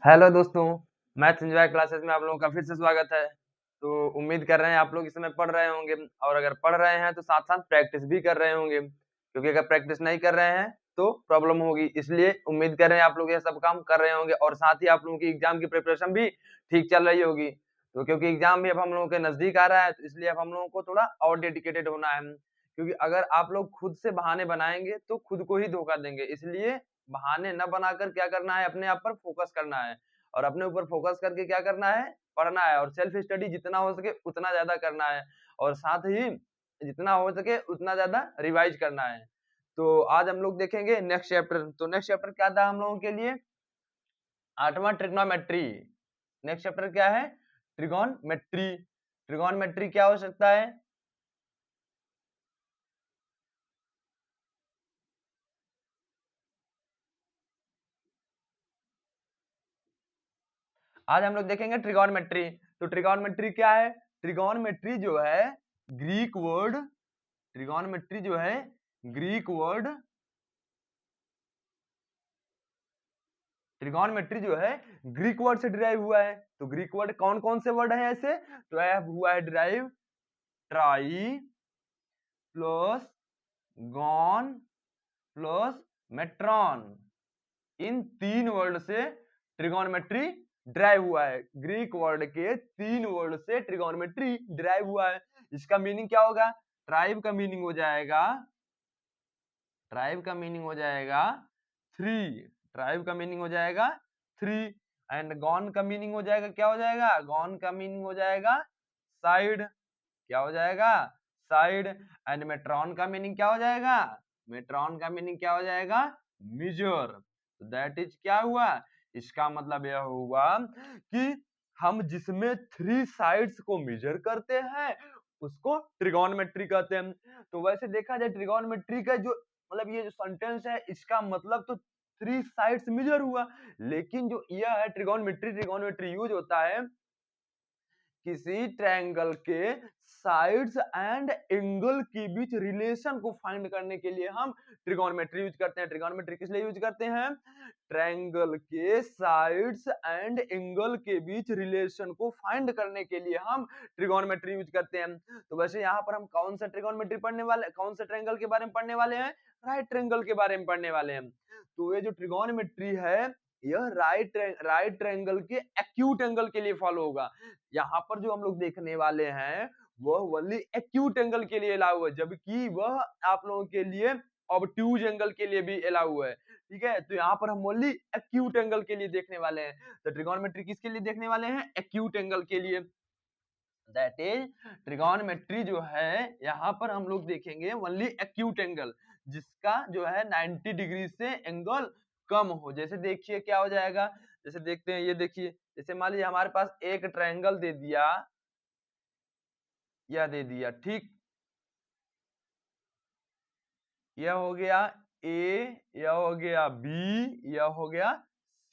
Hello दोस्तों, maths enjoy classes में आप लोगों का फिर से स्वागत है। तो उम्मीद कर रहे हैं आप लोग इस समय पढ़ रहे होंगे और अगर पढ़ रहे हैं तो साथ-साथ प्रैक्टिस भी कर रहे होंगे, क्योंकि अगर प्रैक्टिस नहीं कर रहे हैं तो प्रॉब्लम होगी। इसलिए उम्मीद कर रहे हैं आप लोग ये सब काम कर रहे होंगे और साथ ही आप लोगों की एग्जाम की प्रिपरेशन भी ठीक चल रही होगी। तो क्योंकि एग्जाम भी अब हम लोगों के नज़दीक आ रहा है, तो इसलिए अब हम लोगों को थोड़ा और डेडिकेटेड होना है। क्योंकि अगर आप लोग खुद से बहाने बनाएँगे तो खुद को ही धोखा देंगे। इसलिए बहाने ना बनाकर क्या करना है, अपने आप पर फोकस करना है। और अपने ऊपर फोकस करके क्या करना है, पढ़ना है और सेल्फ स्टडी जितना हो सके उतना ज़्यादा करना है और साथ ही जितना हो सके उतना ज़्यादा रिवाइज़ करना है। तो आज हम लोग देखेंगे नेक्स्ट चैप्टर। तो नेक्स्ट चैप्टर क्या था हम लोगों के लिए? 8वां ट्रिग्नोमेट्री। नेक्स्ट चैप्टर क्या है? ट्रिगोनमेट्री। ट्रिगोनमेट्री क्या हो सकता है? आज हम लोग देखेंगे ट्रिगोनमेट्री। तो ट्रिगोनमेट्री क्या है? ट्रिगोनमेट्री जो है ग्रीक वर्ड ट्रिगोनमेट्री जो है ग्रीक वर्ड ट्रिगोनमेट्री जो है ग्रीक वर्ड से डिराइव हुआ है। तो ग्रीक वर्ड कौन कौन से वर्ड है ऐसे? तो यह हुआ है derive tri plus gon plus metron. इन तीन वर्ड से ट्रिगोनमेट्री डिराइव हुआ है। ग्रीक वर्ड के तीन वर्ड से ट्रिगोनमेट्री डिराइव हुआ है। इसका मीनिंग क्या होगा? ट्राइब का मीनिंग हो जाएगा ट्राइब का मीनिंग हो जाएगा थ्री। ट्राइब का मीनिंग हो जाएगा थ्री। एंड गॉन का मीनिंग हो जाएगा, क्या हो जाएगा? गॉन का मीनिंग हो जाएगा साइड। क्या हो जाएगा? साइड। एंड मेट्रॉन का मीनिंग क्या हो जाएगा? मेट्रॉन का मीनिंग क्या हो जाएगा? मेजर। दैट इज क्या हुआ? इसका मतलब यह हुआ कि हम जिसमें थ्री साइड्स को मेजर करते हैं उसको ट्रिगोनमेट्री कहते हैं। तो वैसे देखा जाए ट्रिगोनमेट्री का जो मतलब ये जो सेंटेंस है इसका मतलब तो थ्री साइड्स मेजर हुआ, लेकिन जो यह है ट्रिगोनमेट्री यूज होता है किसी ट्रायंगल के साइड्स एंड एंगल के बीच रिलेशन को फाइंड करने के लिए हम ट्रिगोनमेट्री यूज करते हैं। ट्रिगोनमेट्री किस लिए यूज करते हैं? ट्रायंगल के साइड्स एंड एंगल के बीच रिलेशन को फाइंड करने के लिए हम ट्रिगोनमेट्री यूज करते हैं। तो वैसे यहाँ पर हम कौन सा ट्रिगोनमेट्री पढ़ने वाले, कौन सा ट्रायंगल के बारे में पढ़ने वाले हैं? राइट ट्रायंगल के बारे में पढ़ने वाले हैं। तो ये जो ट्रिगोनमेट्री है यह राइट ट्रायंगल के एक्यूट एंगल के लिए फॉलो होगा। यहाँ पर जो हम लोग देखने वाले हैं वह ओनली एक्यूट एंगल के लिए अलाउ है, जबकि वह आप लोगों के लिए ऑब्ट्यूज एंगल के लिए भी अलाउ है। ठीक है, तो यहाँ पर हम ओनली एक्यूट एंगल के लिए देखने वाले हैं। तो ट्रिगोनमेट्री किसके लिए देखने वाले हैं? एक्यूट एंगल के लिए। दैट इज ट्रिगोनमेट्री जो है यहाँ पर हम लोग देखेंगे ओनली एक्यूट एंगल, जिसका जो है 90 डिग्री से एंगल कम हो। जैसे देखिए क्या हो जाएगा, जैसे देखते हैं, ये देखिए, जैसे मान लीजिए हमारे पास एक ट्रायंगल दे दिया, यह दे दिया, ठीक, यह हो गया ए, यह हो गया बी, यह हो गया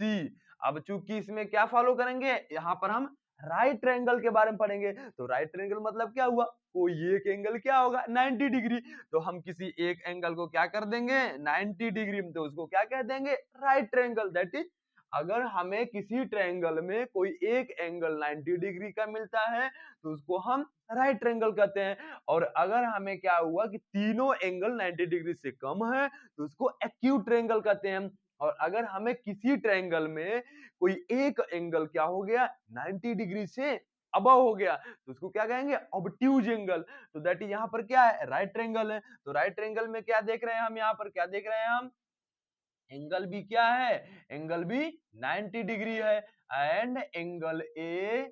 सी। अब चूंकि इसमें क्या फॉलो करेंगे, यहाँ पर हम राइट ट्रायंगल के बारे में पढ़ेंगे। तो राइट ट्रायंगल मतलब क्या हुआ? कोई एक एंगल क्या होगा? 90 डिग्री। तो हम किसी एक एंगल को क्या कर देंगे? 90 डिग्री। तो उसको क्या कह देंगे? Right triangle. दैट इज अगर हमें किसी ट्रायंगल में कोई एक एंगल 90 डिग्री का मिलता है तो उसको हम राइट ट्रायंगल कहते हैं। और अगर हमें क्या हुआ कि तीनों एंगल 90 डिग्री से कम है तो उसको एक्यूट ट्रायंगल कहते हैं। और अगर हमें किसी ट्रायंगल में कोई एक एंगल क्या हो गया, 90 डिग्री से अबव हो गया, तो उसको क्या कहेंगे? Obtuse angle. तो दैट इज यहाँ पर क्या है? राइट ट्रायंगल है। तो राइट ट्रायंगल में क्या देख रहे हैं हम? यहाँ पर क्या देख रहे हैं हम? एंगल बी क्या है? एंगल बी 90 डिग्री है। एंड एंगल ए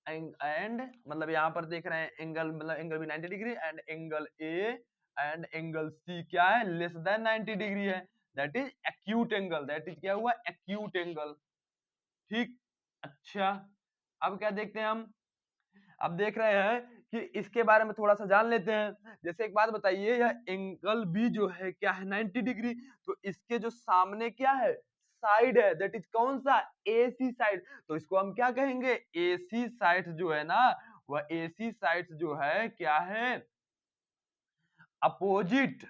एंड मतलब यहाँ पर देख रहे हैं एंगल, मतलब एंगल भी 90 degree and angle A and angle C क्या है? लेस देन 90 डिग्री है। That is acute angle. That is क्या हुआ? Acute angle. ठीक। अच्छा, अब क्या देखते हैं हम? अब देख रहे हैं कि इसके बारे में थोड़ा सा जान लेते हैं। जैसे एक बात बताइए, यह एंगल बी जो है क्या है? 90 डिग्री। तो इसके जो सामने क्या है? साइड है। दैट इज कौन सा? AC side. तो इसको हम क्या कहेंगे? एसी साइड जो है ना, वह एसी साइड जो है क्या है? Opposite.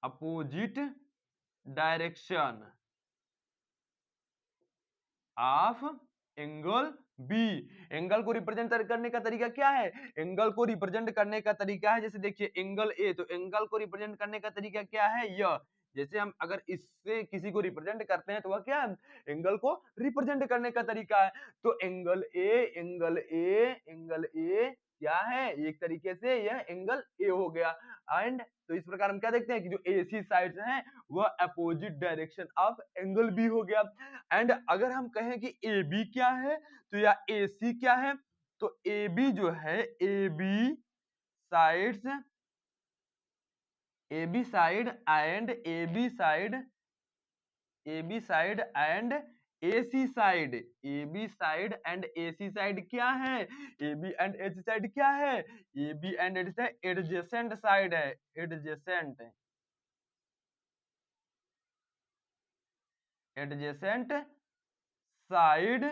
Opposite direction of angle B. Angle को रिप्रेजेंट करने का तरीका क्या है? एंगल को रिप्रेजेंट करने का तरीका है, जैसे देखिए एंगल ए, तो एंगल को रिप्रेजेंट करने का तरीका क्या है? यह जैसे हम अगर इससे किसी को रिप्रेजेंट करते हैं तो वह क्या है? एंगल को रिप्रेजेंट करने का तरीका है। तो angle A, angle A, angle A क्या है? एक तरीके से यह एंगल ए हो गया। एंड तो इस प्रकार हम क्या देखते हैं कि जो एसी साइड्स हैं वह opposite direction of angle B हो गया। एंड अगर हम कहें कि ए बी क्या है तो या ए सी क्या है, तो ए बी जो है A B sides, A B side and A B side, A B side and AC side, A B side and AC side क्या है? A B and AC side क्या है? A B and AC side adjacent side है, adjacent, adjacent side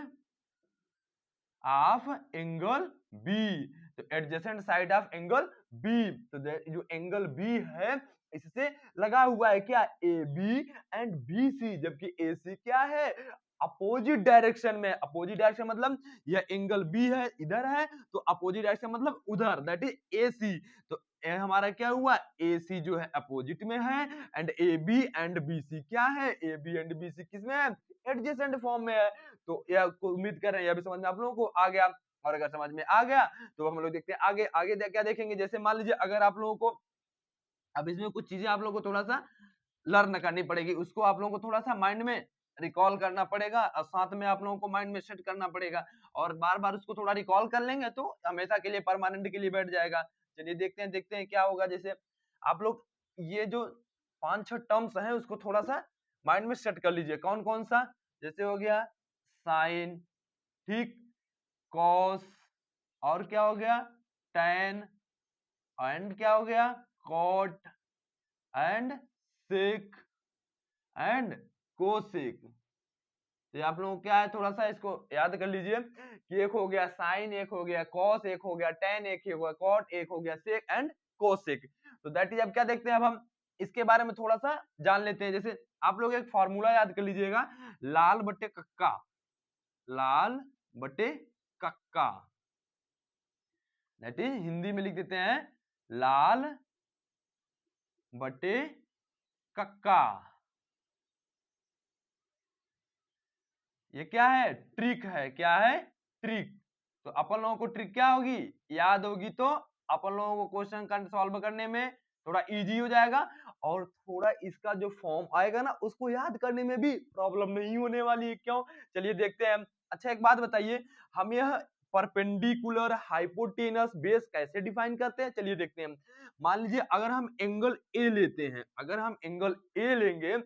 of angle B. तो adjacent side of angle B, तो जो angle B है इससे लगा हुआ है क्या? A B and B C, जबकि ए सी क्या है? अपोजिट डायरेक्शन में। अपोजिट डायरेक्शन मतलब यह एंगल बी है इधर है, तो अपोजिट डायरेक्शन मतलब उधर, दैट इज ए सी। तो ए हमारा क्या हुआ? ए सी जो है अपोजिट में है and A B and B C क्या है? A B and B C किसमें है? एडजेसेंट फॉर्म में है। तो यह उम्मीद कर रहे हैं यह भी समझ में आप लोगों को आ गया। और अगर समझ में आ गया तो हम लोग देखते हैं आगे। आगे क्या देखेंगे, जैसे मान लीजिए अगर आप लोगों को अब इसमें कुछ चीजें आप लोगों को थोड़ा सा लर्न करनी पड़ेगी, उसको आप लोगों को थोड़ा सा माइंड में रिकॉल करना पड़ेगा और साथ में आप लोगों को माइंड में सेट करना पड़ेगा, और बार बार उसको थोड़ा रिकॉल कर लेंगे तो हमेशा के लिए परमानेंट के लिए बैठ जाएगा। चलिए देखते हैं क्या होगा। जैसे आप लोग ये जो 5-6 टर्म्स हैं उसको थोड़ा सा माइंड में सेट कर लीजिए। कौन कौन सा? जैसे हो गया साइन, ठीक, कॉस, और क्या हो गया? टैन, एंड क्या हो गया? Cot and sec and cosec. तो आप लोगों को क्या है, थोड़ा सा इसको याद कर लीजिए कि एक हो गया साइन, एक हो गया कॉस, एक हो गया टैन, एक हो गया कॉट, एक हो गया सेक एंड कोसेक। तो दैट इज, अब क्या देखते हैं, अब हम इसके बारे में थोड़ा सा जान लेते हैं। जैसे आप लोग एक फॉर्मूला याद कर लीजिएगा, लाल बटे कक्का, लाल बटे कक्का, दैट इज हिंदी में लिख देते हैं लाल बटे कक्का। ये क्या है? ट्रिक है। क्या है? ट्रिक। तो अपन लोगों को ट्रिक क्या होगी, याद होगी तो अपन लोगों को क्वेश्चन सॉल्व करने में थोड़ा इजी हो जाएगा, और थोड़ा इसका जो फॉर्म आएगा ना उसको याद करने में भी प्रॉब्लम नहीं होने वाली है। क्यों? चलिए देखते हैं। अच्छा एक बात बताइए, हम यह परपेंडिकुलर हाइपोटेनस बेस कैसे डिफाइन करते हैं? चलिए देखते हैं। मान लीजिए अगर हम एंगल ए लेते हैं, अगर हम एंगल ए लेंगे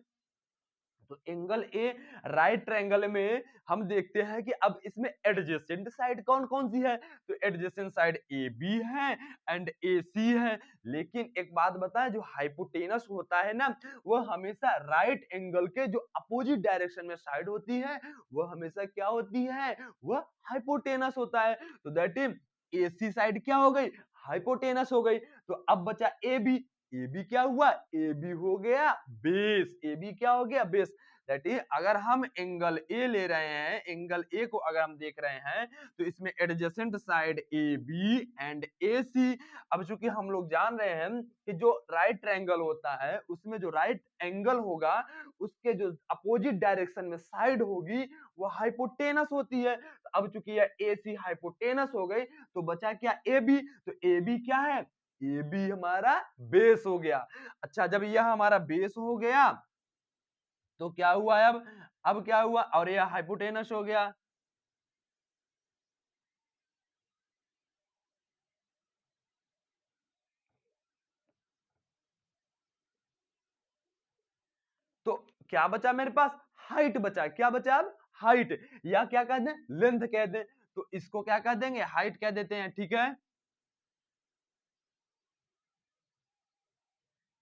तो एंगल ए राइट ट्रायंगल में हम देखते हैं कि अब इसमें एडजेसेंट साइड कौन कौन सी है, तो एडजेसेंट साइड ए बी है एंड ए सी है। लेकिन एक बात बताएं, जो हाइपोटेनस होता है ना वह हमेशा राइट एंगल के जो अपोजिट डायरेक्शन में साइड होती है वह हमेशा क्या होती है, वह हाइपोटेनस होता है। तो that is A C side क्या हो गई, हाइपोटेनस हो गई। तो अब बचा ए बी, ए बी क्या हुआ, ए बी हो गया बेस, ए बी क्या हो गया, बेस। दैट इज अगर हम एंगल ए ले रहे हैं, एंगल ए को अगर हम देख रहे हैं तो इसमें adjacent side A B and A C. अब चूंकि हम लोग जान रहे हैं कि जो राइट ट्रायंगल होता है उसमें जो राइट एंगल होगा उसके जो अपोजिट डायरेक्शन में साइड होगी वो हाइपोटेनस होती है। अब चूंकि यह ए सी हाइपोटेनस हो गई तो बचा क्या, ए बी। तो ए बी क्या है, ये भी हमारा बेस हो गया। अच्छा जब यह हमारा बेस हो गया तो क्या हुआ, अब क्या हुआ, और यह हाइपोटेनस हो गया। तो क्या बचा मेरे पास, हाइट बचा। क्या बचा अब, हाइट, या क्या कह दें, लेंथ कह दें। तो इसको क्या कह देंगे, हाइट कह देते हैं, ठीक है।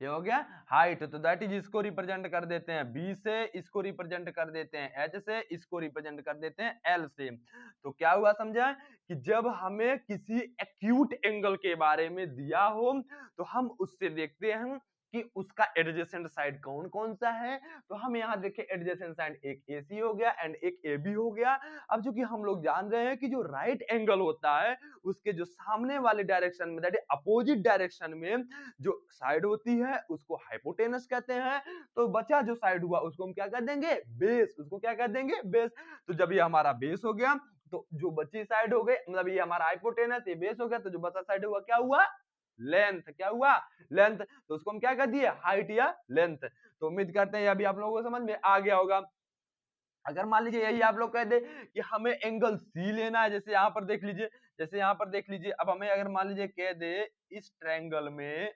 ये हो गया हाइट। तो दैट इज इसको रिप्रेजेंट कर देते हैं बी से, इसको रिप्रेजेंट कर देते हैं एच से, इसको रिप्रेजेंट कर देते हैं एल से। तो क्या हुआ समझा, कि जब हमें किसी एक्यूट एंगल के बारे में दिया हो तो हम उससे देखते हैं कि उसका एडजेसेंट साइड कौन कौन सा है। तो हम यहाँ देखें एडजेसेंट साइड एक AC हो गया एंड एक AB हो गया। अब चूंकि हम लोग जान रहे हैं कि जो राइट एंगल होता है उसके जो सामने वाले डायरेक्शन में दैट इज अपोजिट डायरेक्शन में जो साइड होती है उसको हाइपोटेनस कहते हैं। तो बचा जो साइड हुआ उसको हम क्या कर देंगे, बेस। उसको क्या कर देंगे, बेस। तो जब ये हमारा बेस हो गया तो जो बची साइड हो गई, मतलब ये हमारा हाइपोटेनस, ये बेस हो गया, तो जो बचा साइड हुआ क्या हुआ, लेंथ। क्या हुआ, लेंथ। तो उसको हम क्या कर दिए, हाइट या लेंथ। तो उम्मीद करते हैं अभी आप लोगों को समझ में आ गया होगा। अगर मान लीजिए यही आप लोग कह दे कि हमें एंगल सी लेना है, जैसे यहाँ पर देख लीजिए, जैसे यहाँ पर देख लीजिए, अब हमें अगर मान लीजिए कह दे इस ट्रायंगल में,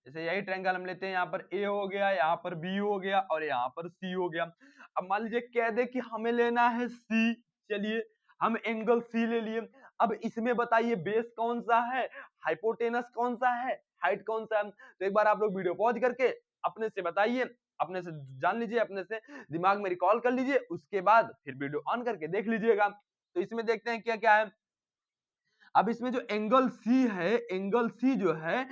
जैसे यही ट्रायंगल हम लेते हैं, यहाँ पर ए हो गया, यहाँ पर बी हो गया और यहाँ पर सी हो गया। अब मान लीजिए कह दे कि हमें लेना है सी, चलिए हम एंगल सी ले लिए। अब इसमें बताइए बेस कौन सा है, हाइपोटेनस कौन सा है, हाइट कौन सा है। तो एक बार आप लोग वीडियो पॉज करके अपने से बताइए, अपने से जान लीजिए, अपने से दिमाग में रिकॉल कर लीजिए, उसके बाद फिर वीडियो ऑन करके देख लीजिएगा। तो इसमें देखते हैं क्या क्या है। अब इसमें जो एंगल सी है, एंगल सी जो है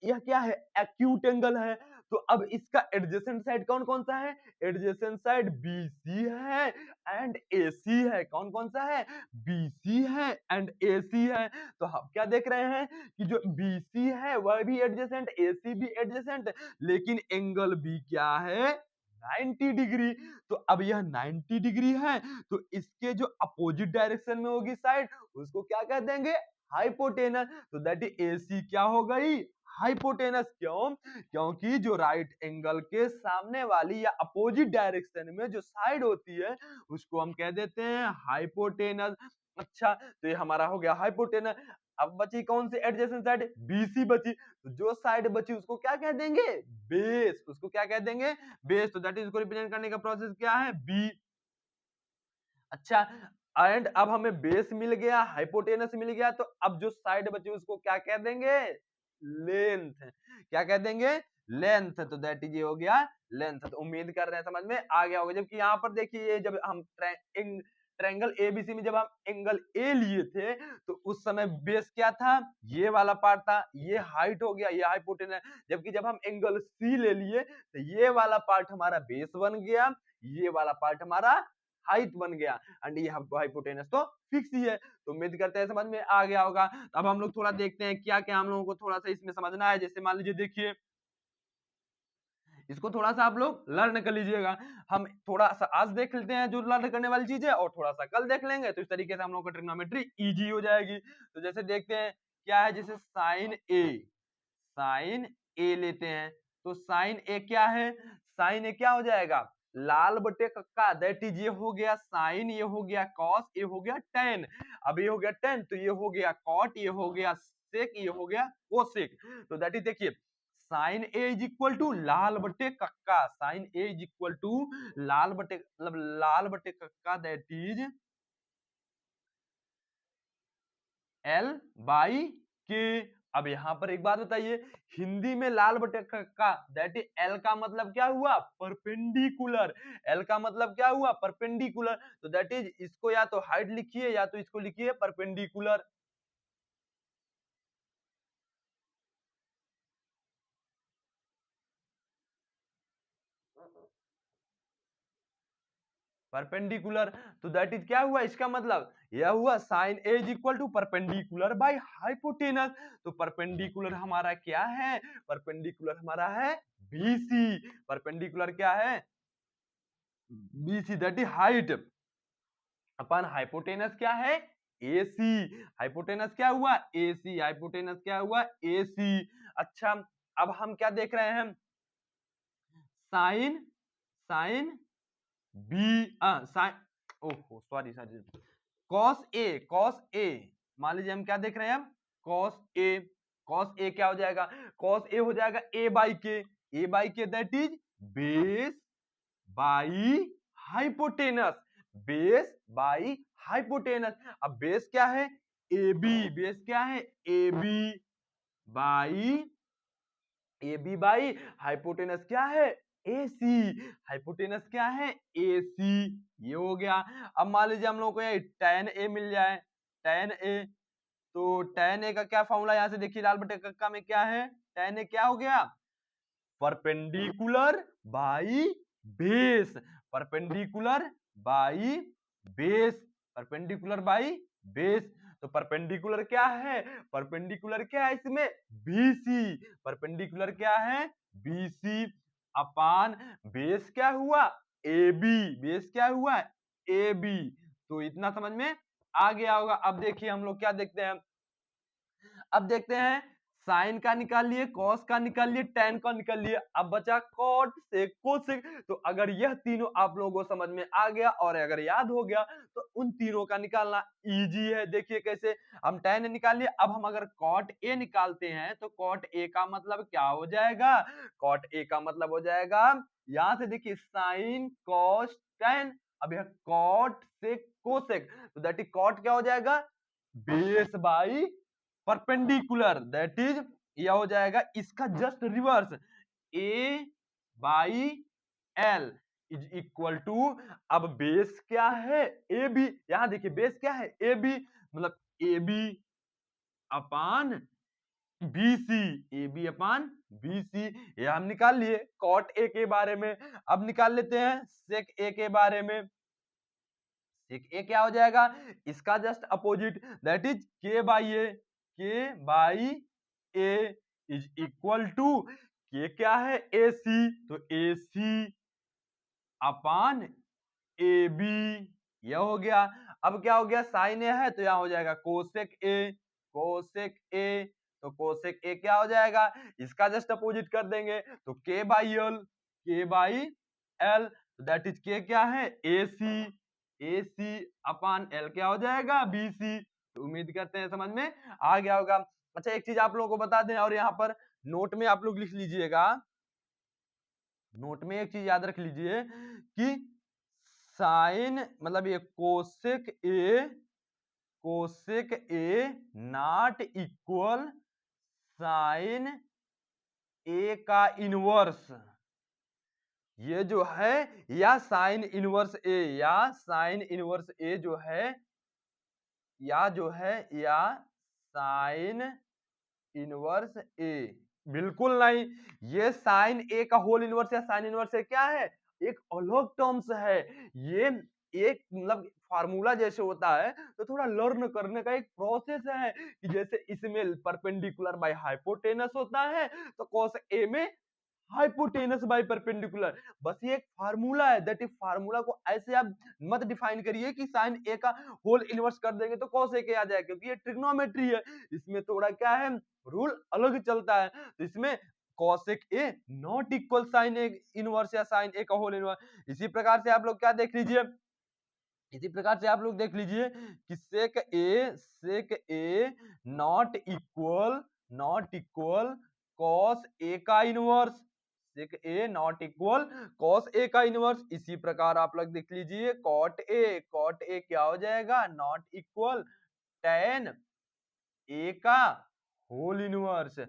यह क्या है, एक्यूट एंगल है। तो अब इसका एडजेसेंट साइड कौन कौन सा है, एडजेसेंट साइड BC है एंड AC है। कौन कौन सा है, BC है एंड AC है। तो हम क्या देख रहे हैं कि जो BC है वह भी एडजेसेंट, AC भी एडजेसेंट, लेकिन एंगल B क्या है, 90 डिग्री। तो अब यह 90 डिग्री है, तो इसके जो अपोजिट डायरेक्शन में होगी साइड उसको क्या कह देंगे, हाइपोटेनस। तो दैट इज AC क्या हो गई, हाइपोटेनस। क्यों, क्योंकि जो राइट एंगल के सामने वाली या अपोजिट डायरेक्शन में जो साइड होती है उसको हम कह देते हैं हाइपोटेनस। अच्छा, तो ये हमारा हो गया हाइपोटेनस। अब बची कौन सी एडजेसेंट साइड, BC बची। तो जो साइड बची उसको क्या कह देंगे, बेस। उसको क्या कह देंगे, बेस। तो दैट इज इसको रिप्रेजेंट करने का प्रोसेस क्या है, B। अच्छा, एंड अब हमें बेस मिल गया, हाइपोटेनस मिल गया, तो अब जो साइड बची उसको क्या कह देंगे, लेंथ। क्या कह देंगे, लेंथ। तो दैट इज ये हो गया लेंथ। तो उम्मीद कर रहे हैं समझ में आ गया होगा। जबकि यहाँ पर देखिए जब हम ट्रायंगल ABC में जब हम एंगल A लिए थे तो उस समय बेस क्या था, ये वाला पार्ट था, ये हाइट हो गया, ये हाइपोटेनस। जबकि जब हम एंगल C ले लिए तो ये वाला पार्ट हमारा बेस बन गया, ये वाला पार्ट हमारा हाइट बन गया एंड ये हाइपोटेनस तो फिक्स ही है। तो उम्मीद करते हैं समझ में आ गया होगा। अब हम लोग थोड़ा देखते हैं क्या क्या हम लोगों को थोड़ा सा इसमें समझना है। जैसे मान लीजिए देखिए, इसको थोड़ा सा आप लोग लर्न कर लीजिएगा। हम थोड़ा सा आज देख लेते हैं जो लर्न करने वाली चीज है और थोड़ा सा कल देख लेंगे, तो इस तरीके से हम लोग को ट्रिग्नोमेट्री इजी हो जाएगी। तो जैसे देखते हैं क्या है, जैसे साइन ए, साइन ए लेते हैं। तो साइन ए क्या है, साइन ए क्या हो जाएगा, लाल बटे कक्का, दैट इज ये हो गया साइन, ये हो गया कॉस, ये हो गया टेन। अब ये हो गया टेन तो ये हो गया कॉट, ये हो गया सेक, ये हो गया कोसेक। तो दैट इज देखिए sine A is equal to लाल बटे कक्का, sine A is equal to लाल बटे, मतलब लाल बटे कक्का, दैट इज L बाई के। अब यहां पर एक बात बताइए, हिंदी में लाल बटे का दैट इज L का मतलब क्या हुआ, परपेंडिकुलर। L का मतलब क्या हुआ, परपेंडिकुलर। तो दैट इज इसको या तो हाइट लिखिए या तो इसको लिखिए परपेंडिकुलर। परपेंडिकुलर। तो दैट इज क्या हुआ, इसका मतलब यह हुआ sine A is equal to perpendicular by hypotenuse. तो परपेंडिकुलर हमारा क्या है, परपेंडिकुलर हमारा है BC। परपेंडिकुलर क्या है, BC, that is height upon hypotenuse क्या है, AC। हाइपोटेनस क्या हुआ, AC। हाइपोटेनस क्या हुआ, AC। अच्छा, अब हम क्या देख रहे हैं, साइन, साइन बी, साइन, ओहो sorry sorry, cos A, cos ए। मान लीजिए हम क्या देख रहे हैं, अब कॉस ए, कॉस ए क्या हो जाएगा, कॉस ए हो जाएगा A बाई के, A बाई के that is base by hypotenuse, base by hypotenuse. अब बेस क्या है, AB। बेस क्या है, AB by, AB by hypotenuse क्या है, AC। हाइपोटेनस क्या है, AC। ये हो गया। अब मान लीजिए हम लोग को ये tan A मिल जाए, tan A। तो tan A का क्या फॉर्मूला, यहाँ से देखिए लाल बटे कक्का में क्या है, tan A क्या हो गया, perpendicular by base, perpendicular by base, perpendicular by base. तो परपेंडिकुलर क्या है, परपेंडिकुलर क्या है इसमें, बीसी, परपेंडिकुलर क्या है, बीसी अपान बेस क्या हुआ, ए बी, बेस क्या हुआ, ए बी। तो इतना समझ में आ गया होगा। अब देखिए हम लोग क्या देखते हैं, अब देखते हैं साइन का निकाल लिए, कॉस का निकाल लिए, टेन का निकाल लिए, अब बचा कॉट सेक कोसेक। तो अगर यह तीनों आप लोगों को समझ में आ गया और अगर याद हो गया तो उन तीनों का निकालना इजी है। देखिए कैसे, हम टेन निकाल लिए, अब हम अगर कॉट ए निकालते हैं तो कॉट ए का मतलब क्या हो जाएगा, कॉट ए का मतलब हो जाएगा, यहां से देखिए साइन कॉस टेन, अब यह कॉट सेक कोसेक, तो दैट इज कॉट क्या हो जाएगा, base by perpendicular, that is यह हो जाएगा इसका just reverse, A by L is equal to, अब बेस क्या है, ए बी, यहां देखिए बेस क्या है, ए बी, मतलब A B upon B C, A B upon B C. ये हम निकाल लिए कॉट ए के बारे में। अब निकाल लेते हैं सेक ए के बारे में। सेक ए क्या हो जाएगा, इसका just opposite, that is K by A, K by A is equal to, K क्या है, ए सी, तो ए सी अपान ए बी, यह हो गया। अब क्या हो गया, साइन ए है तो यहां हो जाएगा कोसेक ए, कोसेक ए, तो कोसेक ए क्या हो जाएगा, इसका जस्ट अपोजिट कर देंगे तो के बाई एल, के बाई एल, तो दैट इज के क्या है, ए सी, ए सी अपान एल क्या हो जाएगा, बी सी। तो उम्मीद करते हैं समझ में आ गया होगा। अच्छा एक चीज आप लोगों को बता दें, और यहाँ पर नोट में आप लोग लिख लीजिएगा, नोट में एक चीज याद रख लीजिए कि साइन मतलब ये cosec A, cosec A not equal sine A का इनवर्स, ये जो है या साइन इनवर्स ए, या साइन इनवर्स ए जो है, या जो है या साइन इनवर्स ए, बिल्कुल नहीं। ये साइन ए का होल इनवर्स या साइन इनवर्स ए क्या है, एक अलग टर्म्स है। ये एक मतलब फार्मूला जैसे होता है, तो थोड़ा लर्न करने का एक प्रोसेस है कि जैसे इसमें परपेंडिकुलर बाय हाइपोटेनस होता है, तो कॉस ए में हाइपोटेनस बाय परपेंडिकुलर, बस ये एक फार्मूला है। दैट इज फार्मूला को ऐसे आप मत डिफाइन करिए कि साइन ए का होल इनवर्स कर देंगे तो कॉस ए के आ जाए, क्योंकि ये ट्रिग्नोमेट्री है, इसमें थोड़ा क्या है, रूल अलग चलता है। तो इसमें cosec A not equal sine A inverse या साइन ए का होल इनवर्स। इसी प्रकार से आप लोग क्या देख लीजिए, इसी प्रकार से आप लोग देख लीजिए कि sec A not equal cos A का inverse, sec A not equal cos A का इनवर्स। इसी प्रकार आप लोग देख लीजिए कॉट ए क्या हो जाएगा, नॉट इक्वल टेन ए का होल इनवर्स।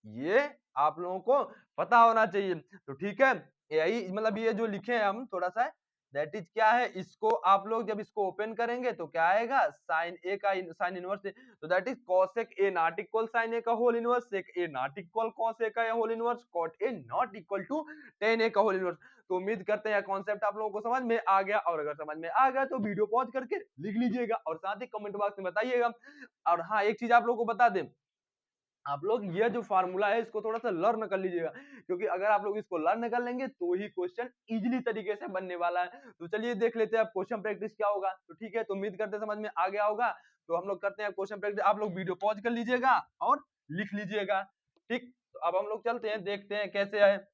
ये आप लोगों को पता होना चाहिए। तो ठीक है, यही मतलब ये जो लिखे हैं हम थोड़ा सा, दैट इज क्या है, इसको आप लोग जब इसको ओपन करेंगे तो क्या आएगा, साइन ए का साइन इनवर्स, तो that is cosec A not equal sine A का whole inverse, sec A not equal cos A का whole inverse, cot A not equal to tan A का होल इनवर्स। तो उम्मीद करते हैं concept आप लोगों को समझ में आ गया, और अगर समझ में आ गया तो वीडियो पॉज करके लिख लीजिएगा और साथ ही कमेंट बॉक्स में बताइएगा। और हाँ एक चीज आप लोगों को बता दें, आप लोग ये जो फार्मूला है इसको थोड़ा सा लर्न कर लीजिएगा, क्योंकि अगर आप लोग इसको लर्न कर लेंगे तो ही क्वेश्चन इजीली तरीके से बनने वाला है। तो चलिए देख लेते हैं अब क्वेश्चन प्रैक्टिस क्या होगा। तो ठीक है, तो उम्मीद करते हैं समझ में आ गया होगा। तो हम लोग करते हैं क्वेश्चन प्रैक्टिस, आप लोग वीडियो पॉज कर लीजिएगा और लिख लीजिएगा। ठीक, तो अब हम लोग चलते हैं, देखते हैं कैसे है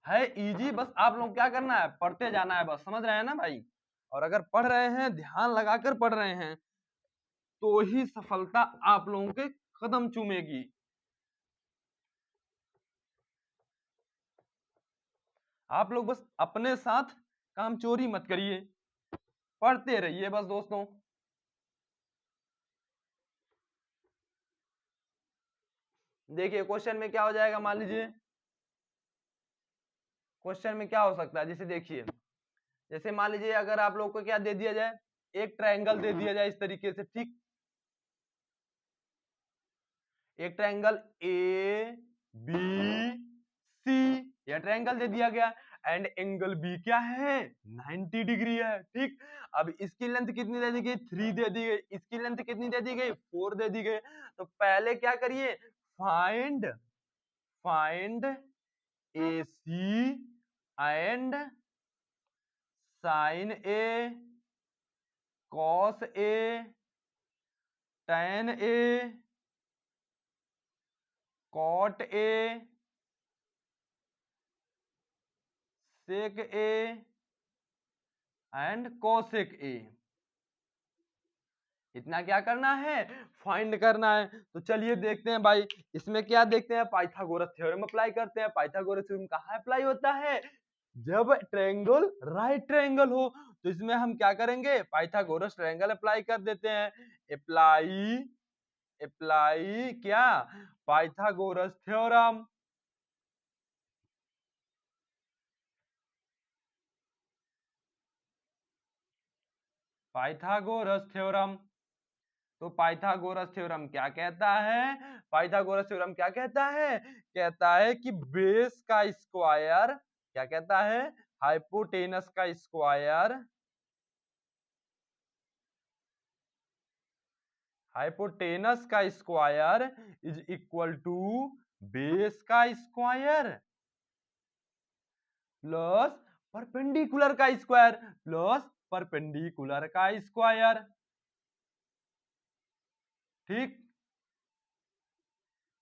इजी। बस आप लोग क्या करना है, पढ़ते जाना है, बस समझ रहे हैं ना भाई। और अगर पढ़ रहे हैं, ध्यान लगाकर पढ़ रहे हैं, तो ही सफलता आप लोगों के कदम चूमेगी। आप लोग बस अपने साथ काम चोरी मत करिए, पढ़ते रहिए बस दोस्तों। देखिए क्वेश्चन में क्या हो जाएगा, मान लीजिए क्वेश्चन में क्या हो सकता है, जैसे देखिए, जैसे मान लीजिए अगर आप लोग को क्या दे दिया जाए, एक ट्रायंगल दे दिया जाए इस तरीके से, ठीक। एक ट्रायंगल ए बी सी, यह ट्रायंगल दे दिया गया, एंड एंगल बी क्या है 90 डिग्री है, ठीक। अब इसकी लेंथ कितनी दे दी गई 3 दे दी गई, इसकी लेंथ कितनी दे दी गई 4 दे दी गई। तो पहले क्या करिए, find find A C and sine A, cos A, tan A, cot A, sec A and cosec A. इतना क्या करना है, फाइंड करना है। तो चलिए देखते हैं भाई, इसमें क्या देखते हैं, पाइथागोरस थ्योरम अप्लाई करते हैं। पाइथागोरस थ्योरम कहाँ अप्लाई होता है, जब ट्रायंगल राइट ट्रायंगल हो। तो इसमें हम क्या करेंगे, पाइथागोरस ट्रायंगल अप्लाई कर देते हैं। अप्लाई अप्लाई क्या, पाइथागोरस थ्योरम। Pythagoras theorem. तो पाइथागोरस थ्योरम क्या कहता है, पाइथागोरस थ्योरम क्या कहता है, कहता है कि बेस का स्क्वायर, क्या कहता है, हाइपोटेनस का स्क्वायर, हाइपोटेनस का square is equal to base का स्क्वायर प्लस परपेंडिकुलर का स्क्वायर प्लस परपेंडिकुलर का स्क्वायर, ठीक।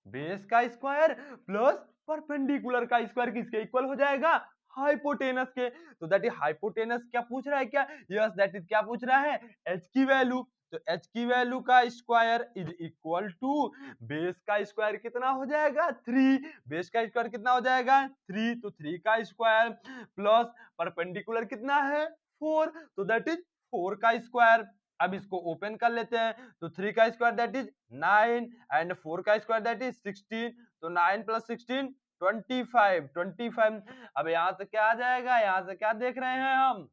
बेस का स्क्वायर प्लस परपेंडिकुलर का स्क्वायर किसके इक्वल हो जाएगा, हाइपोटेनस के। तो दैट इज हाइपोटेनस क्या पूछ रहा है, क्या, यस दैट इज क्या पूछ रहा है, एच की वैल्यू। तो एच की वैल्यू का square is equal to base का स्क्वायर कितना हो जाएगा 3, बेस का स्क्वायर कितना हो जाएगा 3, तो 3 का स्क्वायर प्लस परपेंडिकुलर कितना है 4, तो दैट इज 4 का स्क्वायर। अब इसको ओपन कर लेते हैं, तो 3 का स्क्वायर दैट इज 9 एंड 4 का स्क्वायर दैट इज 16, तो 9 प्लस 16 25। अब यहाँ से क्या आ जाएगा, यहाँ से क्या देख रहे हैं हम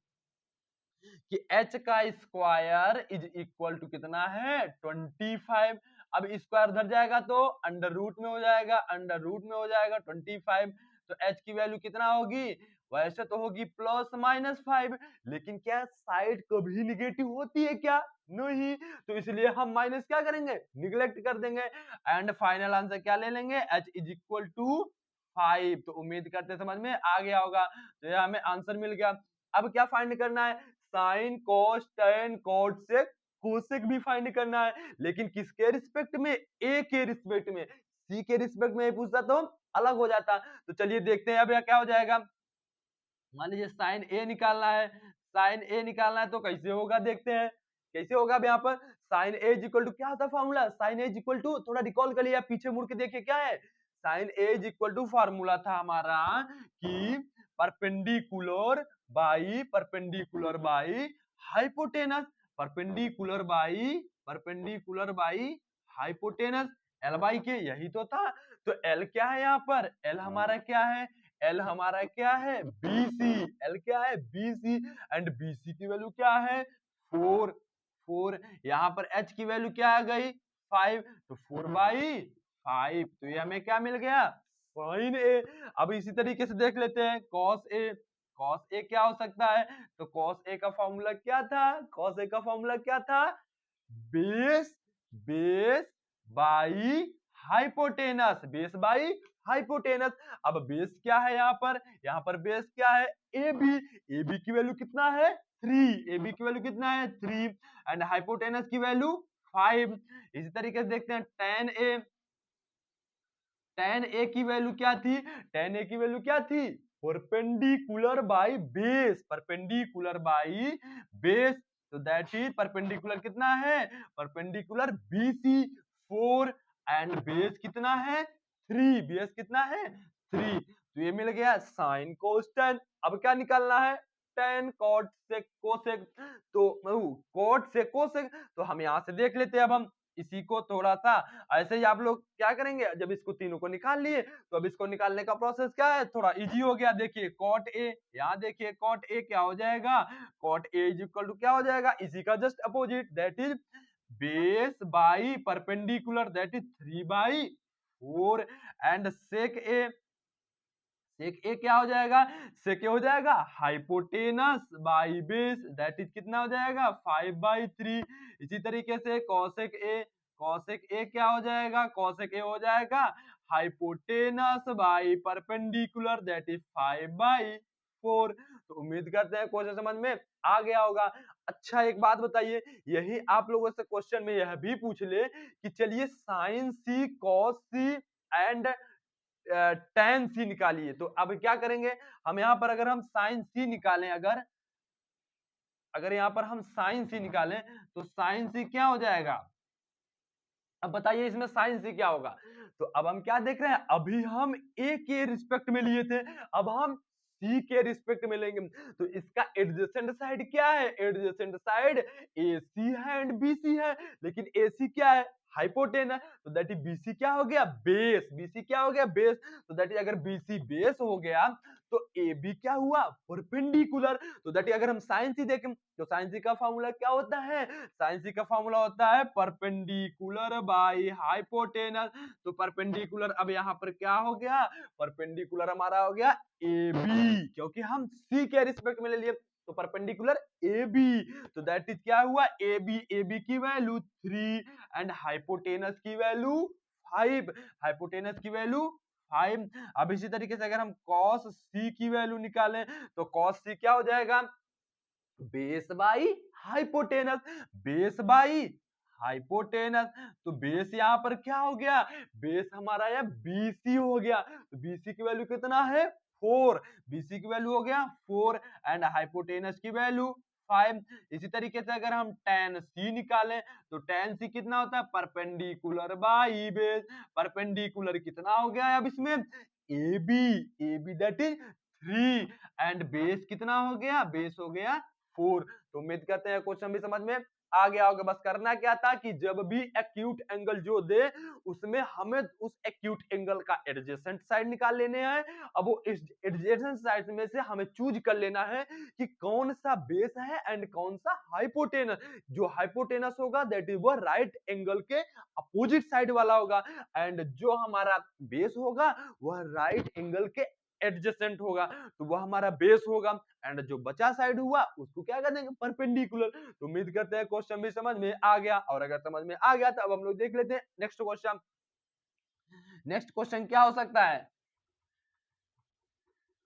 कि h का स्क्वायर इज इक्वल टू कितना है 25। अब स्क्वायर उधर जाएगा तो अंडर रूट में हो जाएगा, अंडर रूट में हो जाएगा 25। तो h की वैल्यू कितना होगी, वैसे तो होगी प्लस माइनस 5, लेकिन क्या साइड कभी निगेटिव होती है क्या, नहीं। तो इसलिए हम माइनस क्या करेंगे, निगलेक्ट कर देंगे, एंड फाइनल आंसर क्या ले लेंगे, h इज इक्वल टू 5। तो उम्मीद करते समझ में आ गया होगा। तो ये हमें आंसर मिल गया। अब क्या फाइंड करना है, sine cos tan cot sec cosec भी फाइंड करना है, लेकिन किसके रिस्पेक्ट में, ए के रिस्पेक्ट में। सी के रिस्पेक्ट में पूछता तो अलग हो जाता। तो चलिए देखते हैं अब यह क्या हो जाएगा। मान लीजिए साइन ए निकालना है, साइन ए निकालना है तो कैसे होगा देखते हैं, कैसे होगा। अब यहाँ पर sine A is equal to क्या होता है formula, sine A is equal to, थोड़ा रिकॉल करिए आप, पीछे मुड़ के देखिए क्या है। Sine A is equal to formula था हमारा कि perpendicular by hypotenuse, perpendicular by hypotenuse, L by K, यही तो था। तो एल क्या है यहाँ पर, एल हमारा क्या है, एल हमारा क्या है BC, एल क्या है BC, एंड BC की वैल्यू क्या है 4। यहाँ पर H की वैल्यू क्या आ गई 5, तो 4/5। तो ये हमें क्या मिल गया, साइन ए। अब इसी तरीके से देख लेते हैं कॉस ए, कॉस ए क्या हो सकता है, तो कॉस ए का फॉर्मूला क्या था, कॉस ए का फॉर्मूला क्या था, base base by hypotenuse, base by hypotenuse. अब बेस क्या है यहाँ पर बेस क्या है ए बी, ए बी की वैल्यू कितना है 3, ए बी की वैल्यू कितना है 3, एंड हाइपोटेनस की वैल्यू 5। इसी तरीके से देखते हैं टेन ए, टेन ए की वैल्यू क्या थी, टेन ए की वैल्यू क्या थी, perpendicular by base, perpendicular by base. तो दैट इज परपेंडिकुलर कितना है, परपेंडिकुलर BC 4, एंड बेस कितना है 3, बेस कितना है 3। तो ये मिल गया साइन कोस टेन। अब क्या निकालना है, टेन कॉट सेक कोसेक, तो कॉट सेक कोसेक। तो हम यहाँ से देख लेते हैं अब हम इसी को थोड़ा सा ऐसे ही आप लोग क्या करेंगे, जब इसको तीनों को निकाल लिए तो अब इसको निकालने का प्रोसेस क्या है, थोड़ा इजी हो गया। देखिए कॉट ए, यहाँ देखिए कॉट ए क्या हो जाएगा, cot A is equal to क्या हो जाएगा, इसी का just opposite, that is base by perpendicular, that is 3/4 and sec A, sec A क्या हो जाएगा, सेक ए हो जाएगा hypotenuse by base, that is कितना हो जाएगा 5/3। इसी तरीके से कॉसेक ए, कॉसेक ए क्या हो जाएगा, कॉसेक ए हो जाएगा hypotenuse by perpendicular, that is 5/4। तो उम्मीद करते हैं क्वेश्चन समझ में आ गया होगा। अच्छा एक बात बताइए, यही आप लोगों से क्वेश्चन में यह भी पूछ ले कि चलिए sine C cos C and tan C निकालिए, तो अब क्या करेंगे हम यहाँ पर, अगर हम साइन सी निकालें, अगर यहाँ पर हम साइन सी निकालें तो साइन सी क्या हो जाएगा, अब बताइए इसमें साइन सी क्या होगा। तो अब हम क्या देख रहे हैं, अभी हम ए के रिस्पेक्ट में लिए थे, अब हम सी के रिस्पेक्ट में लेंगे। तो इसका एडजेसेंट साइड क्या है, एडजेसेंट साइड ए सी है एंड बी सी है, लेकिन ए सी क्या है, हाइपोटेन है, तो दैट इज बीसी क्या हो गया, बेस, बीसी क्या हो गया, बेस। तो दैट इज अगर बीसी बेस हो गया तो ए बी क्या हुआ, परपेंडिकुलर। तो दैट इज अगर हम साइन सी देखें तो साइन सी का फॉर्मूला क्या होता है, साइन सी का फॉर्मूला होता है परपेंडिकुलर बाई हाइपोटेनस। तो परपेंडिकुलर अब यहाँ पर क्या हो गया, परपेंडिकुलर हमारा हो गया ए बी, क्योंकि हम सी के रिस्पेक्ट में ले लिए, तो परपेंडिकुलर ए बी। तो दैट इज क्या हुआ, ए बी की वैल्यू 3 एंड हाइपोटेनस की वैल्यू 5, हाइपोटेनस की वैल्यू 5। अब इसी तरीके से अगर हम cos c की वैल्यू निकालें तो cos c क्या हो जाएगा, base by hypotenuse, base by hypotenuse. तो बेस यहाँ पर क्या हो गया, बेस हमारा यह BC हो गया, तो BC की वैल्यू कितना है 4, BC की वैल्यू हो गया 4 एंड हाइपोटेनस की वैल्यू 5। इसी तरीके से अगर हम tan C निकालें तो tan C कितना होता है, परपेंडिकुलर बाई बेस, परपेंडिकुलर कितना हो गया है अब इसमें AB that is 3 and base कितना हो गया, बेस हो गया 4। तो उम्मीद करते हैं क्वेश्चन भी समझ में आ गया होगा। बस करना क्या था कि जब भी एक्यूट एंगल जो दे उसमें हमें उस एक्यूट एंगल का एडजेसेंट साइड निकाल लेने हैं। अब वो एडजेसेंट साइड में से हमें चूज कर लेना है कि कौन सा बेस है एंड कौन सा हाइपोटेनस। जो हाइपोटेनस होगा दैट इज वो राइट एंगल के अपोजिट साइड वाला होगा एंड जो हमारा बेस होगा वह राइट एंगल के एडजेसेंट होगा, तो वह हमारा बेस होगा एंड जो बचा साइड हुआ उसको क्या कर देंगे, परपेंडिकुलर। तो उम्मीद करते हैं क्वेश्चन भी समझ में आ गया, और अगर समझ में आ गया तो अब हम लोग देख लेते हैं नेक्स्ट क्वेश्चन। नेक्स्ट क्वेश्चन क्या हो सकता है,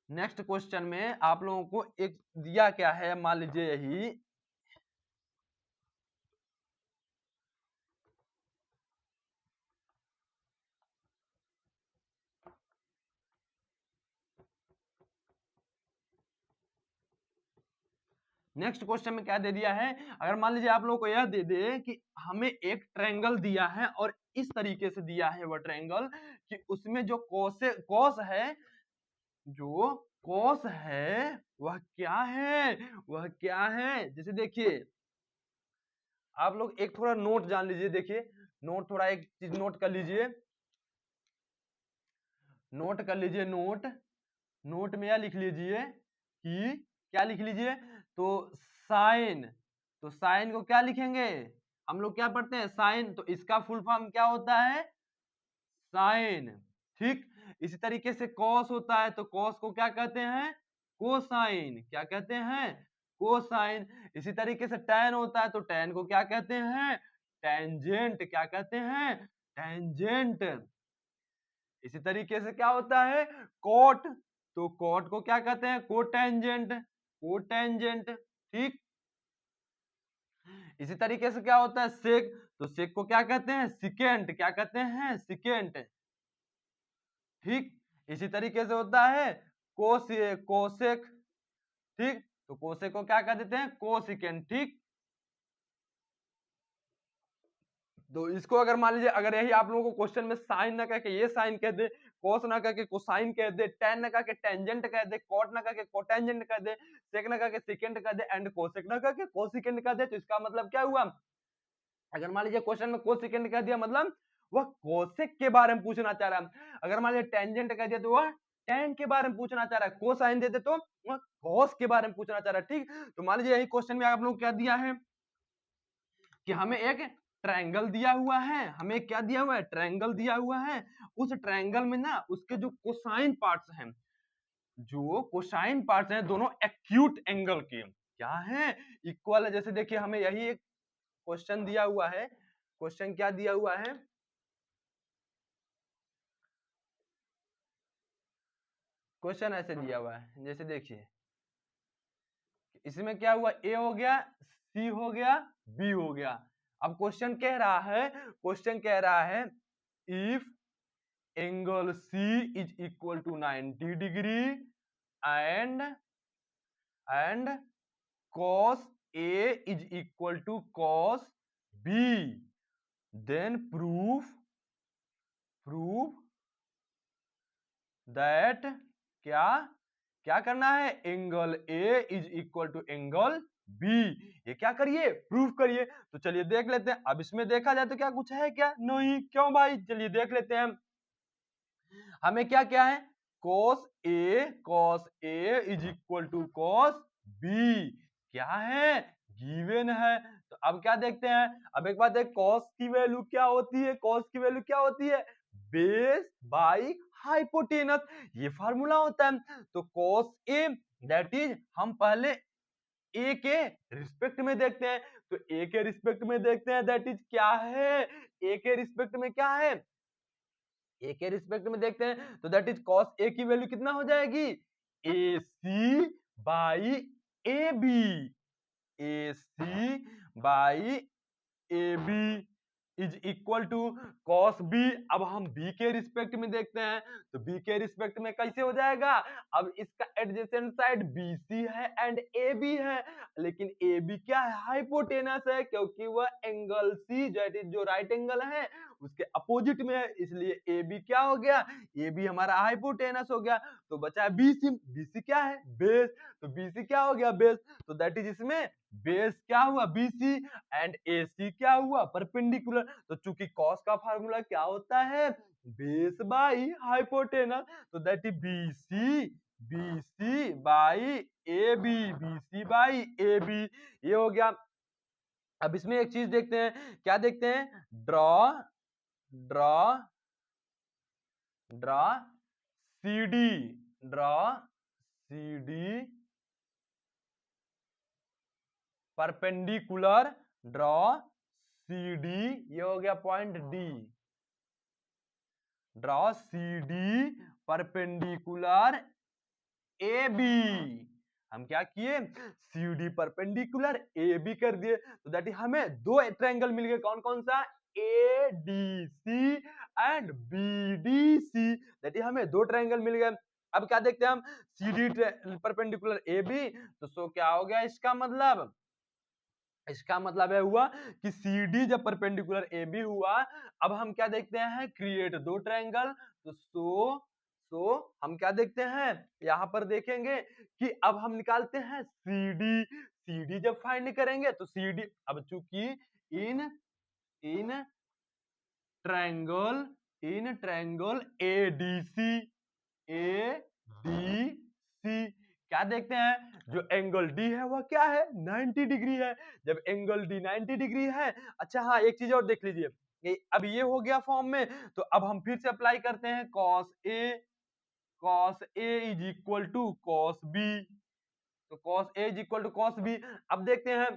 नेक्स्ट क्वेश्चन में आप लोगों को एक दिया क्या है, मान लीजिए यही नेक्स्ट क्वेश्चन में क्या दे दिया है, अगर मान लीजिए आप लोगों को यह दे दे कि हमें एक ट्रायंगल दिया है और इस तरीके से दिया है वह ट्रायंगल कि उसमें जो कॉस है, जो कॉस है वह क्या है, वह क्या है। जैसे देखिए आप लोग एक थोड़ा नोट जान लीजिए, देखिए नोट, थोड़ा एक चीज नोट कर लीजिए, नोट कर लीजिए, नोट, नोट में यह लिख लीजिए कि क्या लिख लीजिए, तो साइन, तो साइन को क्या लिखेंगे, हम लोग क्या पढ़ते हैं साइन, तो इसका फुल फॉर्म क्या होता है साइन, ठीक। इसी तरीके से कॉस होता है तो कॉस को क्या कहते हैं, कोसाइन, क्या कहते हैं कोसाइन। इसी तरीके से टैन होता है तो टैन को क्या कहते हैं टेंजेंट, क्या कहते हैं टेंजेंट। इसी तरीके से क्या होता है कोट, तो कोट को क्या कहते हैं कोटेंजेंट, कोटेंजेंट, ठीक। इसी तरीके से क्या होता है सेक, तो सेक को क्या कहते हैं सिकेंट, क्या कहते हैं सिकेंट, ठीक। इसी तरीके से होता है कोसेक, ठीक, तो कोसेक को क्या कह देते हैं कोसिकेंट, ठीक। तो इसको अगर मान लीजिए अगर यही आप लोगों को क्वेश्चन में साइन ना कह के ये साइन कह दे, कोस ना कह के कोसाइन कह दे, टेन ना कह के टेंजेंट कह दे, कॉट ना कह के कोटेंजेंट कह दे, सेक ना कह के सिकेंट कह दे एंड कोसेक ना कह के कोसिकेंट कह दे, तो इसका मतलब क्या हुआ अगर मान लीजिए क्वेश्चन में कोसेकेंड कह दिया मतलब वह कोसेक के बारे में पूछना चाह रहा है। अगर मान लीजिए टेंजेंट कह दिया तो वह टेन के बारे में पूछना चाह रहा है। कोसाइन देते तो वह कॉस के बारे में पूछना चाह रहा है। ठीक, तो मान लीजिए यही क्वेश्चन में आप लोग क्या दिया है कि हमें एक ट्रायंगल दिया हुआ है, हमें क्या दिया हुआ है, ट्रायंगल दिया हुआ है। उस ट्रायंगल में ना उसके जो कोसाइन पार्ट्स हैं, जो कोसाइन पार्ट्स हैं दोनों एक्यूट एंगल के क्या है, इक्वल है। जैसे देखिए हमें यही एक क्वेश्चन दिया हुआ है। क्वेश्चन क्या दिया हुआ है, क्वेश्चन ऐसे दिया हुआ है, जैसे देखिए इसमें क्या हुआ, ए हो गया, सी हो गया, बी हो गया। अब क्वेश्चन कह रहा है, क्वेश्चन कह रहा है if angle C is equal to 90 degree and cos A is equal to cos B, then prove that क्या क्या करना है, angle A is equal to angle B। ये क्या करिए, प्रूफ करिए। तो चलिए देख लेते हैं। अब इसमें देखा जाए तो क्या कुछ है क्या, नहीं, क्यों भाई, चलिए देख लेते हैं। हमें क्या क्या है, cos A is equal to cos B क्या है, गिवन है। तो अब क्या देखते हैं, अब एक बात है, cos की वैल्यू क्या होती है, cos की वैल्यू क्या होती है, बेस बाई हाइपोटेनस, ये फार्मूला होता है। तो cos A दैट इज, हम पहले ए के रिस्पेक्ट में देखते हैं। तो ए के रिस्पेक्ट में देखते हैं दैट इज क्या है, ए के रिस्पेक्ट में क्या है, ए के रिस्पेक्ट में देखते हैं। तो दैट इज कॉस ए की वैल्यू कितना हो जाएगी, A C by A B, A C by A B is equal to cos B. अब हम बी के रिस्पेक्ट में देखते हैं। तो बी के रिस्पेक्ट में कैसे हो जाएगा, अब इसका एडजेसेंट साइड बी सी है एंड ए बी है, लेकिन ए बी क्या है, हाइपोटेनस है, क्योंकि वह एंगल सी जो राइट एंगल है उसके अपोजिट में है, इसलिए ए बी क्या हो गया, ए बी हमारा हाइपोटेनस हो गया। तो बचा है बी सी, बी सी क्या है, बेस, तो बी सी क्या हो गया, बेस। तो दैट इज इसमें बेस क्या हुआ, B C and A C क्या हुआ, परपेंडिकुलर। तो चूंकि कॉस का फार्मूला क्या होता है, बेस बाई हाइपोटेनस, तो that is B C by A B, B C by A B, ये हो गया। अब इसमें एक चीज देखते हैं, क्या देखते हैं, draw draw draw C D, draw C D perpendicular, draw C D, ये हो गया point D, draw C D perpendicular A B. हम क्या किए, C D perpendicular A B कर दिए। तो दैट हमें दो ट्रायंगल मिल गए, कौन कौन सा, A D C and B D C, that हमें दो ट्रायंगल मिल गए। अब क्या देखते हैं हम, C D perpendicular A B, तो सो क्या हो गया इसका मतलब, इसका मतलब है हुआ कि सी डी जब परपेंडिकुलर ए बी हुआ, अब हम क्या देखते हैं, क्रिएट दो ट्रायंगल। तो सो हम क्या देखते हैं, यहां पर देखेंगे कि अब हम निकालते हैं सी डी, सी डी जब फाइंड करेंगे तो सी डी, अब चूंकि इन इन triangle A D C, A D C क्या देखते हैं, जो एंगल डी है वह क्या है, 90 डिग्री है। जब एंगल डी 90 डिग्री है, अच्छा हाँ एक चीज और देख लीजिए, अब ये हो गया फॉर्म में। तो अब हम फिर से अप्लाई करते हैं, cos A is equal to cos B, तो cos A is equal to cos B. अब देखते हैं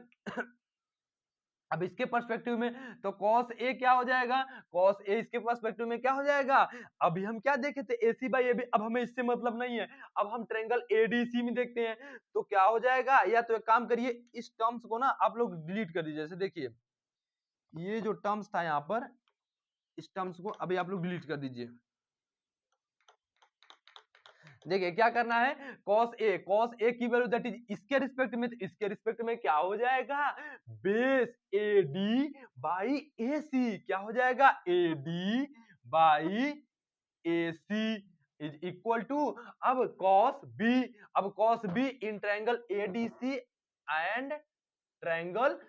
अब इसके पर्सपेक्टिव में, तो cos a क्या हो जाएगा, cos a इसके पर्सपेक्टिव में क्या हो जाएगा। अभी हम क्या देखे थे, AC बाई AB, अब हमें इससे मतलब नहीं है, अब हम ट्रायंगल ADC में देखते हैं। तो क्या हो जाएगा, या तो एक काम करिए, इस टर्म्स को ना आप लोग डिलीट कर दीजिए। जैसे देखिए ये जो टर्म्स था यहाँ पर, इस टर्म्स को अभी आप लोग डिलीट कर दीजिए। देखिए क्या करना है, cos a की वैल्यू दैट इज इसके रिस्पेक्ट में, तो इसके रिस्पेक्ट में क्या हो जाएगा, base A D by A C, क्या हो जाएगा, A D by A C is equal to, अब cos b in triangle ADC and triangle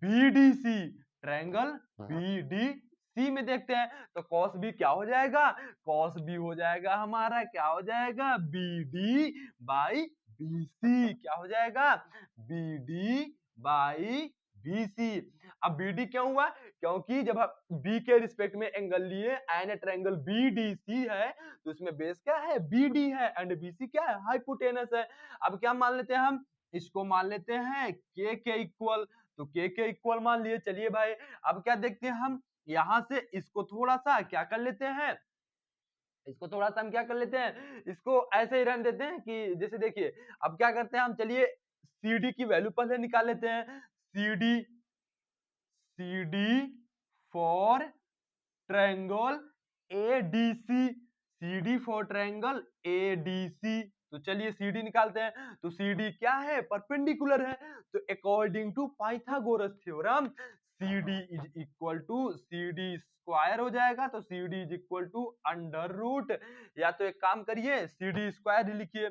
BDC। Triangle B D C में देखते हैं, तो कॉस बी क्या हो जाएगा, कॉस बी हो जाएगा हमारा, क्या हो जाएगा, B D by B C, क्या हो जाएगा, B D by B C. अब बी डी क्यों हुआ, क्योंकि जब हम बी के रिस्पेक्ट में एंगल लिए and triangle B D C है, तो इसमें बेस क्या है, बी डी है, एंड बी सी क्या है, हाइपोटेनस है। अब क्या मान लेते हैं हम, इसको मान लेते हैं के इक्वल, तो के इक्वल मान लिए। चलिए भाई अब क्या देखते हैं हम, यहां से इसको थोड़ा सा क्या कर लेते हैं, इसको थोड़ा सा हम क्या कर लेते हैं, इसको ऐसे ही रहने देते हैं कि जैसे देखिए, अब क्या करते हैं हम, चलिए सी डी की वैल्यू पहले निकाल लेते हैं, C D for triangle A D C, C D for triangle A D C. तो चलिए सी डी निकालते हैं, तो सी डी क्या है, परपेंडिकुलर है, तो according to Pythagoras theorem C D is equal to C D square हो जाएगा, तो C D is equal to under root, या तो एक काम करिए सी डी स्क्वायर लिखिए,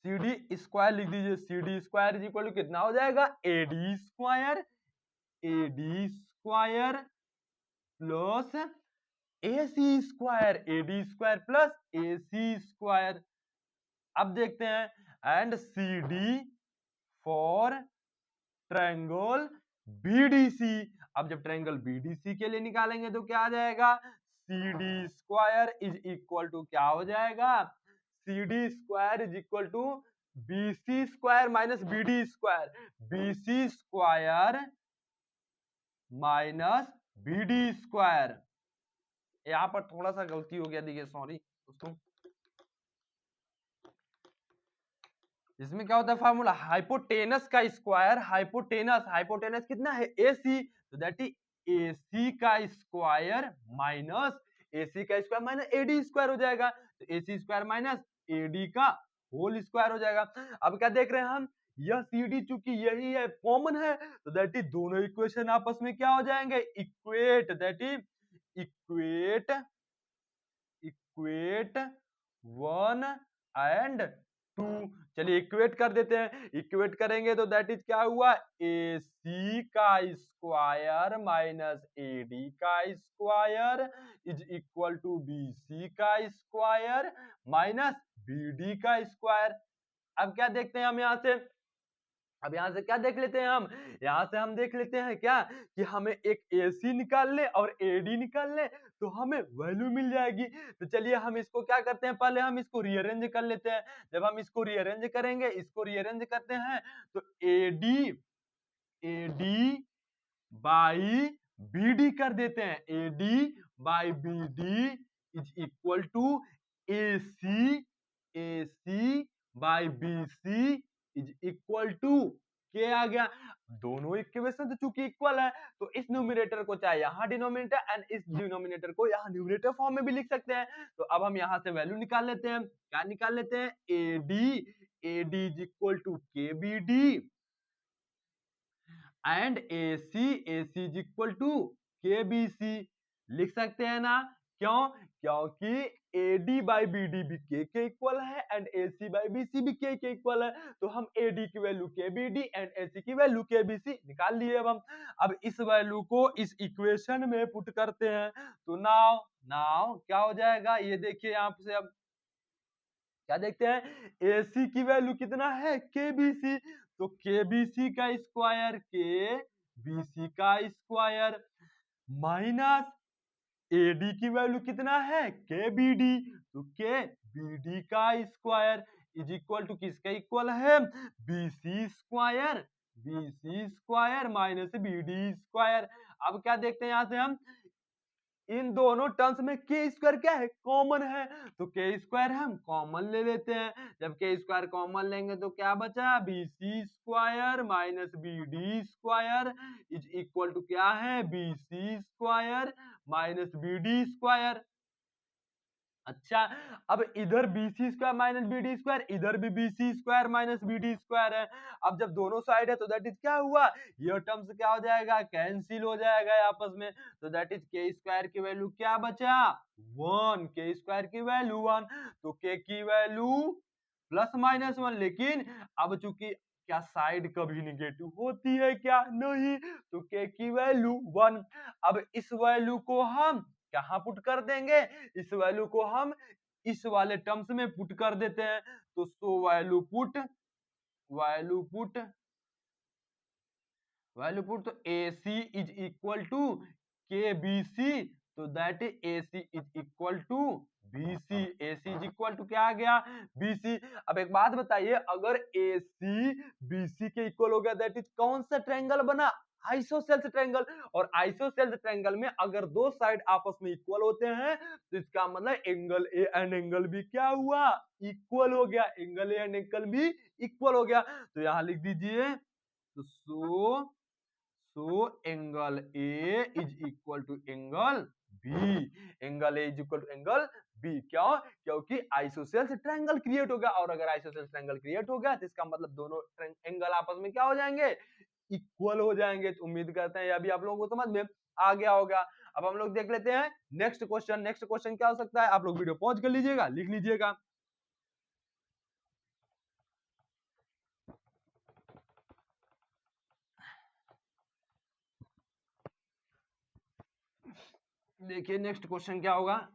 सी डी स्क्वायर लिख दीजिए, C D square is equal to कितना हो जाएगा, A D square, A D square plus AC square, AD square plus AC square. अब देखते हैं and CD for triangle BDC। अब जब ट्रायंगल BDC के लिए निकालेंगे तो क्या आ जाएगा, CD square is equal to क्या हो जाएगा, CD square is equal to BC square minus BD square, BC square minus BD square. यहाँ पर थोड़ा सा गलती हो गया, देखिए सॉरी दोस्तों, इसमें क्या होता है फार्मूला, हाइपोटेनस का स्क्वायर, हाइपोटेनस, हाइपोटेनस कितना है AC, तो दैट इज AC का स्क्वायर माइनस AC का स्क्वायर माइनस AD स्क्वायर हो जाएगा, तो AC स्क्वायर माइनस AD का होल स्क्वायर हो जाएगा। अब क्या देख रहे हैं हम, यह CD चूंकि यही है कॉमन है, तो दैट इज दोनों इक्वेशन आपस में क्या हो जाएंगे, equate, that is equate, equate 1 and 2। चलिए इक्वेट कर देते हैं, इक्वेट करेंगे तो दैट इज क्या हुआ, AC का स्क्वायर माइनस AD का square is equal to BC का स्क्वायर माइनस BD का स्क्वायर। अब क्या देखते हैं हम यहाँ से, अब यहाँ से क्या देख लेते हैं हम, यहाँ से हम देख लेते हैं क्या, कि हमें एक AC निकाल ले और AD निकाल ले तो हमें वैल्यू मिल जाएगी। तो चलिए हम इसको क्या करते हैं, पहले हम इसको रीअरेंज कर लेते हैं। जब हम इसको रीअरेंज करेंगे, इसको रीअरेंज करते हैं, तो AD बाई BD कर देते हैं, AD by BD is equal to AC by BC is equal to K आ गया। दोनों इक्वेशन तो चूंकि इक्वल है, तो इस न्यूमरेटर को चाहे यहाँ डिनोमिनेटर एंड इस डिनोमिनेटर को यहाँ न्यूमरेटर फॉर्म में भी लिख सकते हैं। तो अब हम यहाँ से वैल्यू निकाल लेते हैं, क्या निकाल लेते हैं, AD is equal to KBD and AC is equal to KBC लिख सकते हैं ना, क्यों, क्योंकि AD बाई BD भी K के इक्वल है एंड AC बाई BC भी K के इक्वल है, तो हम AD की वैल्यू KBD एंड AC की वैल्यू KBC निकाल लिए। अब इस वैल्यू को इस इक्वेशन में पुट करते हैं, तो नाउ नाउ क्या हो जाएगा, ये देखिए यहाँ से अब क्या देखते हैं, AC की वैल्यू कितना है, KBC, तो KBC का स्क्वायर, KBC का स्क्वायर माइनस AD की वैल्यू कितना है, KBD, तो KBD का स्क्वायर इज इक्वल टू किसका इक्वल है, BC square, BC square minus BD square. अब क्या देखते हैं यहाँ से हम, इन दोनों टर्म्स में के स्क्वायर क्या है, कॉमन है, तो के स्क्वायर हम कॉमन ले लेते हैं। जब के स्क्वायर कॉमन लेंगे तो क्या बचा, BC square minus BD square is equal to क्या है, BC square minus BD square. अच्छा, अब इधर BC square minus BD square, इधर भी BC square minus BD square है। अब जब दोनों साइड है तो दैट इज क्या हुआ, ये टर्म्स क्या हो जाएगा, कैंसिल हो जाएगा आपस में, तो दैट इज के स्क्वायर की वैल्यू क्या बचा, 1, के स्क्वायर की वैल्यू 1, तो के की वैल्यू प्लस माइनस 1, लेकिन अब चूंकि क्या साइड कभी निगेटिव होती है क्या? नहीं। तो k की वैल्यू 1। अब इस वैल्यू को हम कहाँ पुट कर देंगे? इस वैल्यू को हम इस वाले टर्म्स में पुट कर देते हैं। तो सो वैल्यू पुट तो AC is equal to KBC। तो that AC is equal to BC। AC is equal to क्या आ गया? BC। अब एक बात बताइए, अगर AC BC के इक्वल हो गया, दैट इज कौन सा ट्रायंगल बना? Isosceles triangle. और आइसोसेल्स ट्रायंगल में अगर दो साइड आपस में इक्वल होते हैं तो इसका मतलब angle A and angle B क्या हुआ? इक्वल हो गया। Angle A and angle B equal हो गया। तो यहां लिख दीजिए, तो so angle A is equal to angle B। Angle A is equal to angle B। क्यों? क्योंकि आइसोसेल्स ट्रायंगल क्रिएट हो गया, और अगर आइसोसेल्स ट्रायंगल क्रिएट हो गया तो इसका मतलब दोनों एंगल आपस में क्या हो जाएंगे? इक्वल हो जाएंगे। तो उम्मीद करते हैं अभी आप लोगों को समझ में आ गया होगा। अब हम लोग देख लेते हैं नेक्स्ट क्वेश्चन। नेक्स्ट क्वेश्चन क्या हो सकता है? आप लोग वीडियो पॉज कर लीजिएगा, लिख लीजिएगा। देखिए नेक्स्ट क्वेश्चन क्या होगा।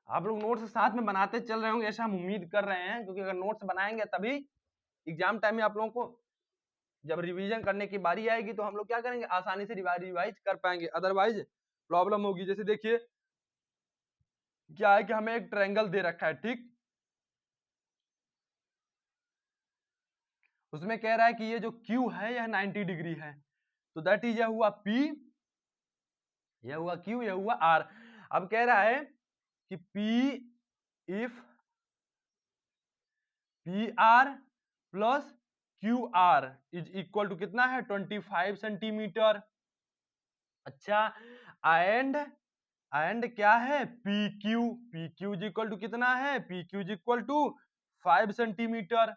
आप लोग नोट्स साथ में बनाते चल रहे होंगे, ऐसा हम उम्मीद कर रहे हैं, क्योंकि अगर नोट्स बनाएंगे तभी एग्जाम टाइम में आप लोगों को जब रिवीजन करने की बारी आएगी तो हम लोग क्या करेंगे? आसानी से रिवाइज कर पाएंगे, अदरवाइज प्रॉब्लम होगी। जैसे देखिए क्या है कि हमें एक ट्रायंगल दे रखा है, ठीक। उसमें कह रहा है कि ये जो Q है यह 90 डिग्री है। तो दैट इज यह हुआ P, यह हुआ Q, यह हुआ R। अब कह रहा है कि if PR plus QR is equal to कितना है? 25 सेंटीमीटर। अच्छा, एंड क्या है? PQ इज इक्वल टू कितना है? PQ is equal to 5 centimetre.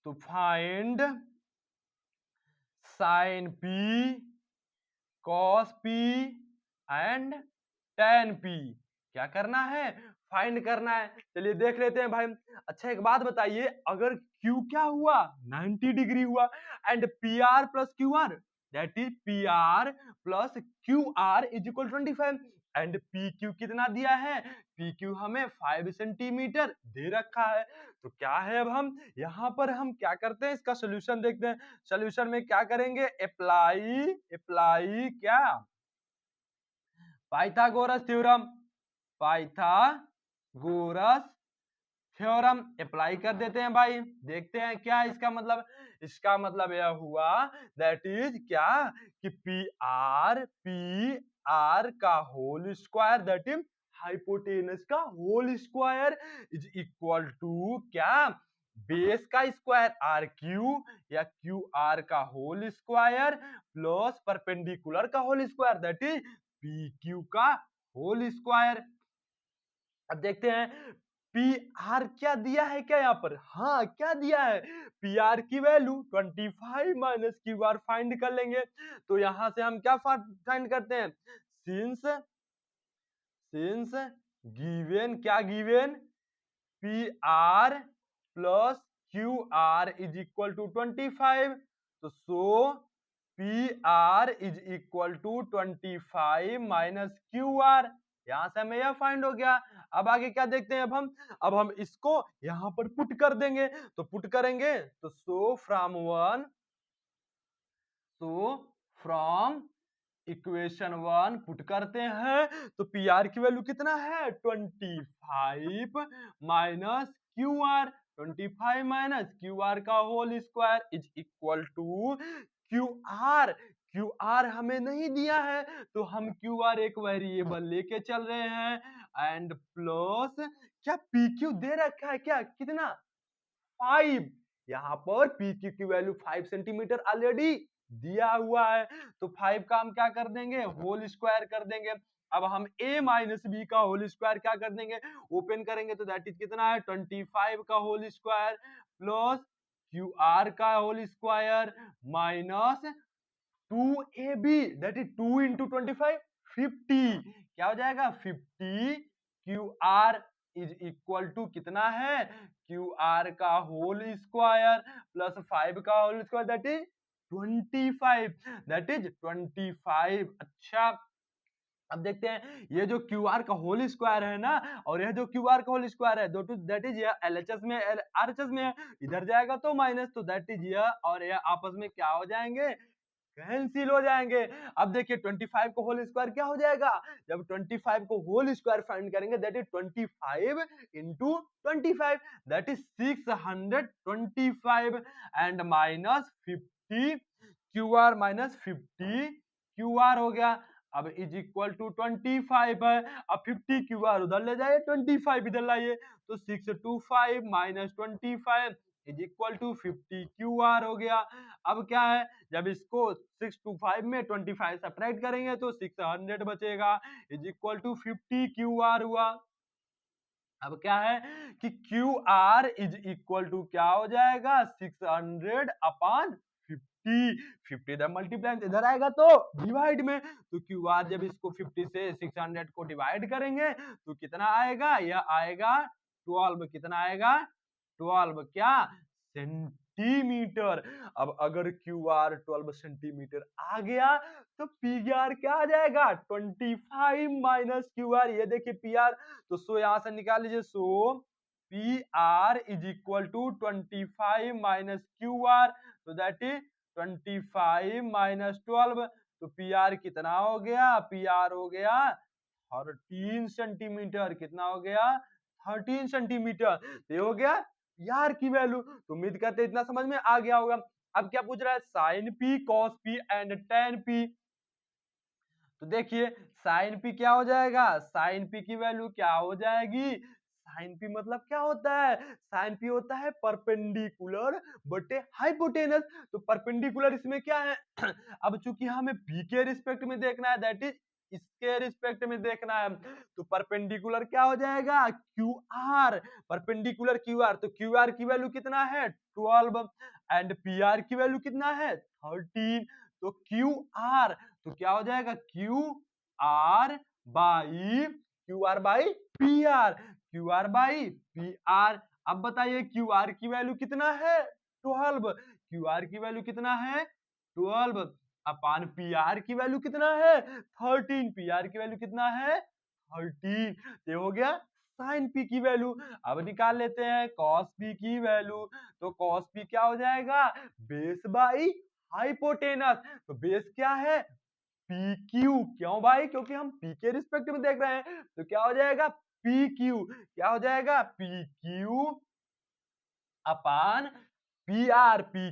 तो find sine P, cos P and tan P। क्या करना है? फाइंड करना है। चलिए देख लेते हैं भाई। अच्छा एक बात बताइए, अगर Q क्या हुआ? 90 डिग्री हुआ, and PR plus QR, that is PR plus QR is equal 25। And PQ कितना दिया है? PQ हमें 5 सेंटीमीटर दे रखा है। तो क्या है, अब हम यहाँ पर हम क्या करते हैं? इसका सोल्यूशन देखते हैं। सोल्यूशन में क्या करेंगे? अप्लाई क्या? Pythagoras theorem. Pythagoras theorem apply कर देते हैं भाई। देखते हैं क्या इसका मतलब। इसका मतलब यह हुआ दैट इज क्या कि पी आर का whole square, that is hypotenuse का whole square is equal to क्या? बेस का स्क्वायर आर क्यू या क्यू आर का होल स्क्वायर प्लस परपेंडिकुलर का whole square, that is P Q का होल स्क्वायर। अब देखते हैं पी आर क्या दिया है क्या यहाँ पर? हाँ, क्या दिया है? पी आर की value 25 minus Q are find कर लेंगे। तो यहां से हम क्या फाइंड करते हैं? सिंस गिवन, क्या given? P R plus Q R is equal to 25। तो so P R is equal to 25 minus Q R. यहां से हमें यह फाइंड हो गया। अब आगे क्या देखते हैं? अब हम इसको यहां पर पुट कर देंगे। तो पुट करेंगे तो फ्रॉम इक्वेशन 1 पुट करते हैं तो पी आर की वैल्यू कितना है? 25 minus Q R. 25 minus Q are का whole square is equal to Q R. Q R हमें नहीं दिया है तो हम क्यू आर एक वेरिएबल लेके चल रहे हैं। एंड प्लस क्या पी क्यू दे रखा है क्या? कितना? 5। यहाँ पर पी क्यू की वैल्यू 5 सेंटीमीटर ऑलरेडी दिया हुआ है। तो 5 का हम क्या कर देंगे? होल स्क्वायर कर देंगे। अब हम a माइनस बी का होल स्क्वायर क्या कर देंगे, ओपन करेंगे तो दैट इज कितना है 25 का whole square plus Q are का whole square minus 2ab that is 2 into 25 50 क्या हो जाएगा 50 Q R is equal to कितना है क्यू आर का होल स्क्वायर प्लस 5 का whole square that is 25 that is 25। अच्छा अब देखते हैं ये जो क्यू आर का होल स्क्वायर है ना और यह जो क्यू आर का होल स्क्वायर है दो टू दैट इज यह एलएचएस में आरएचएस में है, इधर जाएगा तो माइनस तो दैट इज यह और यह आपस में क्या हो जाएंगे कैंसिल हो जाएंगे। अब देखिए 25 को होल स्क्वायर क्या हो जाएगा, जब 25 को होल स्क्वायर फाइंड करेंगे that is 25 into 25 that is 625 and minus 50 Q are minus 50 Q R हो गया। अब इज इक्वल टू 25 है, अब 50 क्यू आर उधर ले जाइए 25 इधर लाइए तो 625 minus 25 is equal to 50 Q R हो गया। अब क्या है जब इसको 625 में 25 सब्ट्रैक्ट करेंगे तो 600 बचेगा is equal to 50 Q R हुआ। अब क्या है कि Q R is equal to क्या हो जाएगा 600 अपॉन 50 50 जब मल्टीप्लाई इधर आएगा तो डिवाइड में तो क्यू आर जब इसको 50 से 600 को डिवाइड करेंगे तो कितना आएगा यह आएगा 12 कितना आएगा 12 क्या सेंटीमीटर। अब अगर क्यू आर 12 सेंटीमीटर आ गया तो पी आर क्या आ जाएगा 25 माइनस क्यू आर, ये देखिए पी आर तो सो यहां से निकाल लीजिए so P R is equal to 25 minus Q R तो दैट इज 25 माइनस 12 तो पी आर कितना हो गया पी आर हो गया 13 सेंटीमीटर कितना हो गया 13 सेंटीमीटर ये हो गया यार की वैल्यू। तो उम्मीद करते हैं इतना समझ में आ गया होगा। अब क्या पूछ रहा है sine P cos P and tan P, तो देखिए साइन पी क्या हो जाएगा साइन पी की वैल्यू क्या हो जाएगी साइन पी मतलब क्या होता है साइन पी होता है परपेंडिकुलर बटे हाइपोटेनस, तो परपेंडिकुलर इसमें क्या है अब चूंकि हमें पी के रिस्पेक्ट में देखना है दैट इज इसके रिस्पेक्ट में देखना है तो परपेंडिकुलर क्या हो जाएगा Q R perpendicular Q R तो क्यू आर की वैल्यू कितना है 12 एंड पी आर की वैल्यू कितना है 13 तो क्यू आर तो क्या हो जाएगा Q R by P R Q R by P R. अब बताइए क्यू आर की वैल्यू कितना है 12 क्यू आर की वैल्यू कितना है 12 अपान पी आर की वैल्यू कितना है 13 पी आर की वैल्यू कितना है 13 ये हो गया साइन पी की वैल्यू। अब निकाल लेते हैं कॉस पी की वैल्यू तो कॉस पी क्या हो जाएगा बेस बाई हाइपोटेनस तो बेस क्या है पी क्यू क्यों भाई क्योंकि हम पी के रिस्पेक्ट में देख रहे हैं तो क्या हो जाएगा पी क्यू क्या हो जाएगा पी क्यू अपान पी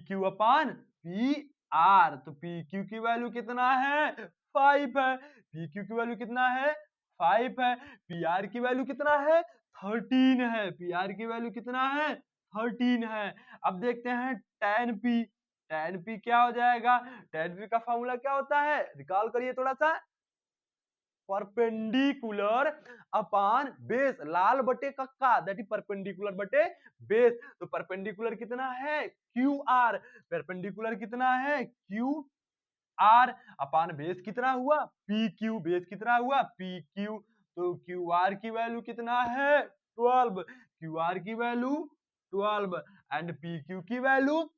क्यू अपान पी आर तो पी क्यू की वैल्यू कितना है 5 है पी क्यू की वैल्यू कितना है 5 है पी आर की वैल्यू कितना है 13 है पी आर की वैल्यू कितना है 13 है। अब देखते हैं टेन पी क्या हो जाएगा टेन पी का फॉर्मूला क्या होता है रिकॉल करिए थोड़ा सा परपेंडिकुलर अपान बेस लाल बटे कक्का दैट इज परपेंडिकुलर बटे बेस तो परपेंडिकुलर कितना है क्यू आर परपेंडिकुलर कितना है क्यू आर अपान बेस कितना हुआ पी क्यू बेस कितना हुआ पी क्यू तो क्यू आर की वैल्यू कितना है 12 क्यू आर की वैल्यू 12 एंड पी क्यू की वैल्यू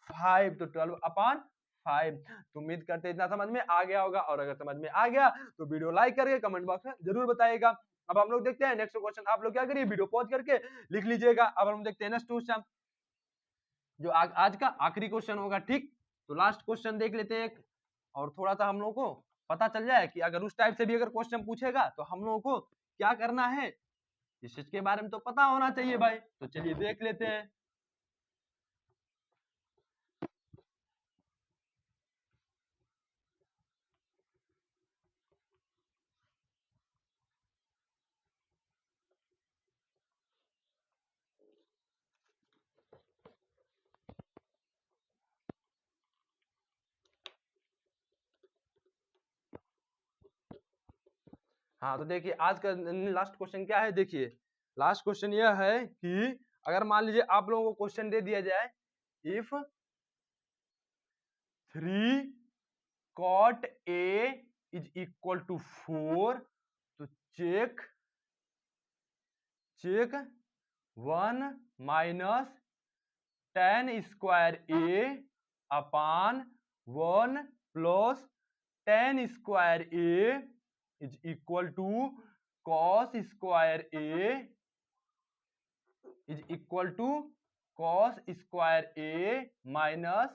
5 तो 12 अपान 5। तो उम्मीद करते हैं इतना समझ में आ गया होगा और अगर समझ में आ गया तो वीडियो लाइक करके कमेंट बॉक्स में जरूर बताइएगा। अब हम लोग देखते हैं नेक्स्ट क्वेश्चन, आप लोग क्या करिए वीडियो पॉज करके लिख लीजिएगा। अब हम देखते हैं नेक्स्ट क्वेश्चन जो आज का आखिरी क्वेश्चन होगा ठीक। तो लास्ट क्वेश्चन देख लेते हैं एक और थोड़ा सा हम लोगों को पता चल जाए कि अगर उस टाइप से भी अगर क्वेश्चन पूछेगा तो हम लोगों को क्या करना है इस चीज के बारे में तो पता होना चाहिए भाई। तो चलिए देख लेते हैं। हाँ तो देखिए आज का लास्ट क्वेश्चन क्या है, देखिए लास्ट क्वेश्चन यह है कि अगर मान लीजिए आप लोगों को क्वेश्चन दे दिया जाए, if 3 cot A is equal to 4, तो check 1 minus tan square A upon 1 plus tan square A is equal to cos square A is equal to cos square A minus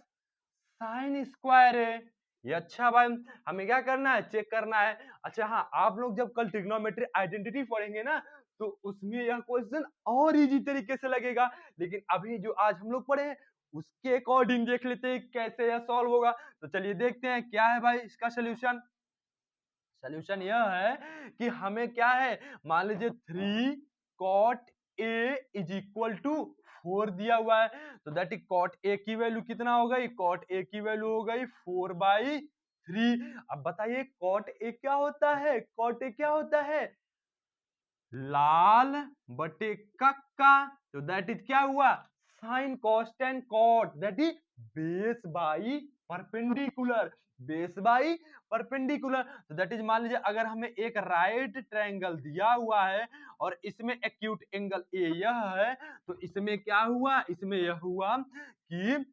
sin square A। ये अच्छा भाई, हमें क्या करना है, check करना है। अच्छा हाँ, आप लोग जब कल ट्रिग्नोमेट्री आइडेंटिटी पढ़ेंगे ना, तो उसमें यह क्वेश्चन और इजी तरीके से लगेगा, लेकिन अभी जो आज हम लोग पढ़े उसके अकॉर्डिंग देख लेते हैं कैसे यह सॉल्व होगा। तो चलिए देखते हैं क्या है भाई इसका सोल्यूशन। सोल्यूशन यह है कि हमें क्या है, मान लीजिए 3 cot A is equal to 4 दिया हुआ है, तो दैट इज cot A की वैल्यू कितना हो गई, cot A की वैल्यू हो गई 4/3। अब बताइए cot A क्या होता है, cot A क्या होता है, लाल बटे कक्का, तो दैट इज क्या हुआ, sine constant cot, that is base by perpendicular, base by perpendicular. तो दैट इज मान लीजिए अगर हमें एक राइट ट्रायंगल दिया हुआ है और इसमें एक्यूट एंगल ए यह है, तो इसमें क्या हुआ, इसमें यह हुआ कि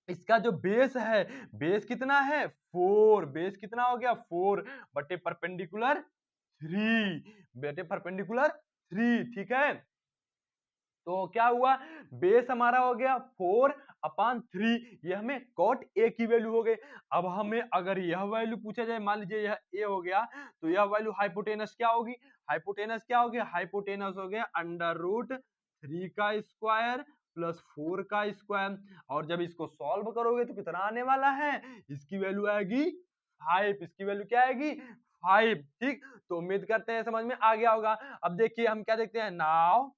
इसका जो बेस है, बेस कितना है 4, बेस कितना हो गया 4 बटे परपेंडिकुलर 3, बटे परपेंडिकुलर 3, ठीक है। तो क्या हुआ, बेस हमारा हो गया 4/3, ये हमें cot A की वैल्यू हो गई। अब हमें अगर यह वैल्यू पूछा जाए, मान लीजिए यह A हो गया, तो यह वैल्यू हाइपोटेनस क्या होगी, हाइपोटेनस क्या हो गया, हाइपोटेनस हो गया √3 का स्क्वायर प्लस 4 का स्क्वायर, और जब इसको सॉल्व करोगे तो कितना आने वाला है, इसकी वैल्यू आएगी 5, इसकी वैल्यू क्या आएगी 5, ठीक। तो उम्मीद करते हैं समझ में आ गया होगा। अब देखिए हम क्या देखते हैं, नाउ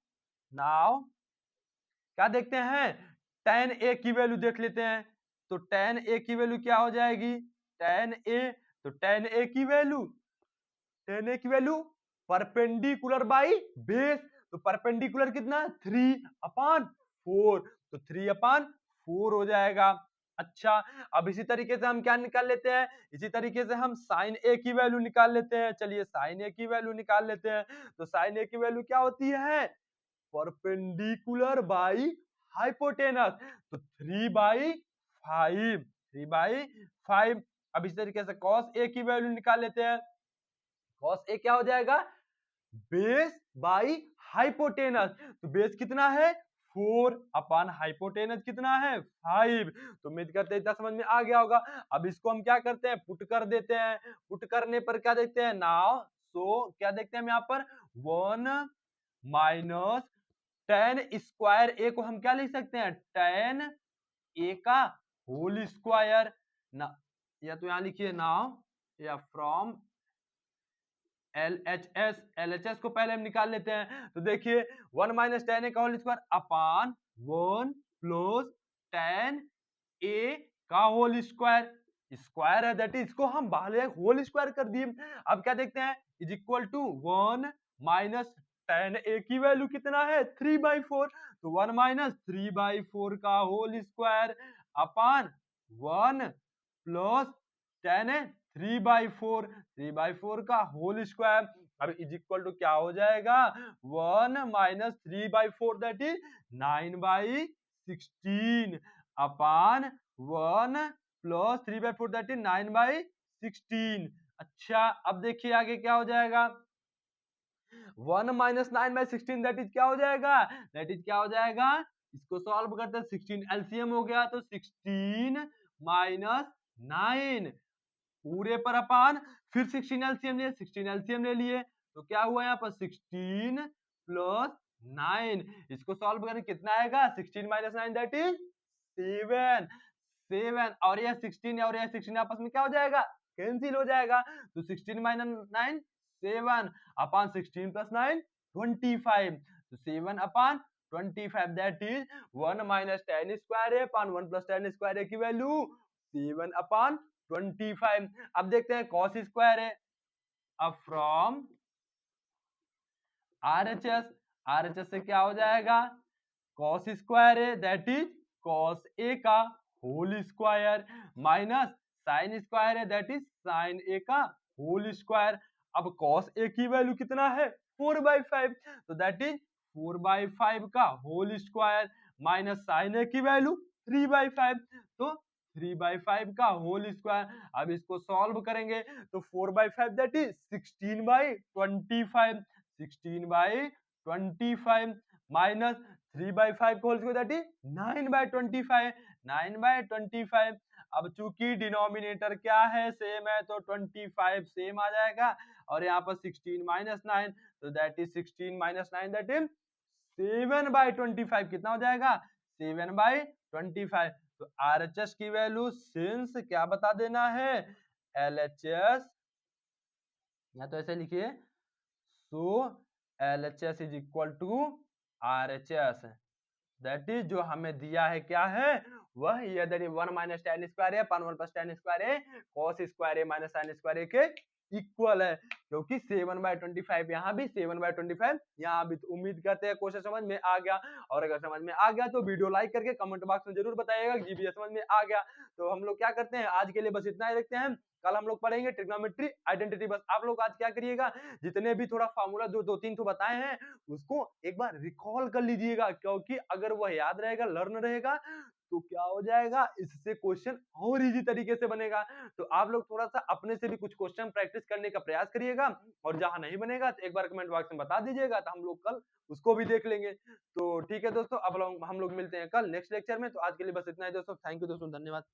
क्या देखते हैं, tan A की वैल्यू देख लेते हैं। तो tan A की वैल्यू क्या हो जाएगी, tan A, तो tan A की वैल्यू, tan A की वैल्यू परपेंडिकुलर बाई बेस, तो परपेंडिकुलर कितना 3/4, तो 3/4 हो जाएगा। अच्छा, अब इसी तरीके से हम क्या निकाल लेते हैं, इसी तरीके से हम sin A की वैल्यू निकाल लेते हैं। चलिए sin A की वैल्यू निकाल लेते हैं। तो sin A की वैल्यू क्या होती है, परपेंडिकुलर बाई हाइपोटेनस, तो 3/5। अब इस तरीके से cos A की वैल्यू निकाल लेते हैं। cos A क्या हो जाएगा, बेस बाई हाइपोटेनस, तो बेस कितना है 4 अपन हाइपोटेनस कितना है 5। तो उम्मीद करते हैं इतना समझ में आ गया होगा। अब इसको हम क्या करते हैं, पुट कर देते हैं। पुट करने पर क्या देखते हैं, नाउ सो क्या देखते हैं हम यहाँ पर 1 माइनस tan स्क्वायर A को हम क्या लिख सकते हैं, tan A का होल स्क्वायर ना, या तो यहाँ लिखिए नाउ, या फ्रॉम LHS को पहले हम निकाल लेते हैं। तो देखिए 1 माइनस tan A का whole square upon 1 plus tan A का होल स्क्वायर, स्क्वायर है दैट इज, इसको हम बाहर होल स्क्वायर कर दिए। अब क्या देखते हैं, is equal to 1 minus tan A की वैल्यू कितना है 3/4, तो 1 माइनस 3/4 का whole square upon 1 plus tan A 3/4 का होल स्क्वायर। अब इज इक्वल टू क्या हो जाएगा, 1 minus 3/4 that is 9/16 upon 1 plus 3/4 that is 9/16। अच्छा, अब देखिए आगे क्या हो जाएगा, 1 माइनस 9/16 दैट इज क्या हो जाएगा, दैट इज क्या हो जाएगा, इसको सॉल्व करते हैं, 16 एलसीएम हो गया, तो 16 माइनस 9 पूरे पर अपान, फिर 16 एलसीएम लिए, 16 एलसीएम ले लिए, तो क्या हुआ यहाँ पर 16 प्लस 9, इसको सॉल्व करने कितना आएगा, 16 माइनस 9 दैट इज 7, और यह 16 और यह 16 आपस में क्या हो जाएगा, कैंसिल हो जाएगा, तो 16 माइनस 9 7 अपान 16 प्लस 9 25, तो 7 अपान 25 that is 1 minus tan square है अपान 1 प्लस tan स्क्वायर है की वैल्यू 7 अपान 25। अब देखते हैं cos स्क्वायर है, अब फ्रॉम RHS, RHS से क्या हो जाएगा, cos स्क्वायर है दैट इज cos a का whole square minus sin square है दैट इज sin a का होल स्क्वायर। अब cos a की वैल्यू कितना है 4/5, तो दैट इज 4/5 का whole square minus sin a की वैल्यू 3/5, तो 3/5 का होल स्क्वायर। अब इसको सॉल्व करेंगे तो 4/5 दैट इज 16/25, 16/25 माइनस 3/5 का होल स्क्वायर दैट इज 9/25, 9/25। अब चूंकि डिनोमिनेटर क्या है सेम है तो 25 सेम आ जाएगा और यहाँ पर 16 माइनस 9, तो that is 16 minus 9 that is 7/25, कितना हो जाएगा 7/25। तो RHS की वैल्यू सिंस क्या बता देना है LHS, या तो ऐसे लिखिए so LHS is equal to RHS, that is जो हमें दिया है क्या है वह ये that is 1 minus tan square है अपन 1 प्लस tan स्क्वायर है cos स्क्वायर है माइनस sin स्क्वायर है के इक्वल है, क्योंकि 7/25 यहाँ भी 7/25 यहाँ भी। तो उम्मीद करते हैं क्वेश्चन समझ में आ गया, और अगर समझ में आ गया तो वीडियो लाइक करके कमेंट बॉक्स में जरूर बताइएगा कि जी समझ में आ गया। तो हम लोग क्या करते हैं आज के लिए बस इतना ही रखते हैं, कल हम लोग पढ़ेंगे ट्रिग्नोमेट्री आइडेंटिटी। बस आप लोग आज क्या करिएगा जितने भी थोड़ा फार्मूला जो 2-3 तो बताए हैं उसको एक बार रिकॉल कर लीजिएगा, क्योंकि अगर वह याद रहेगा लर्न रहेगा तो क्या हो जाएगा इससे क्वेश्चन और इजी तरीके से बनेगा। तो आप लोग थोड़ा सा अपने से भी कुछ क्वेश्चन प्रैक्टिस करने का प्रयास करिएगा, और जहां नहीं बनेगा तो एक बार कमेंट बॉक्स में बता दीजिएगा तो हम लोग कल उसको भी देख लेंगे। तो ठीक है दोस्तों, अब हम लोग मिलते हैं कल नेक्स्ट लेक्चर में। तो आज के लिए बस इतना ही दोस्तों, थैंक यू दोस्तों, धन्यवाद।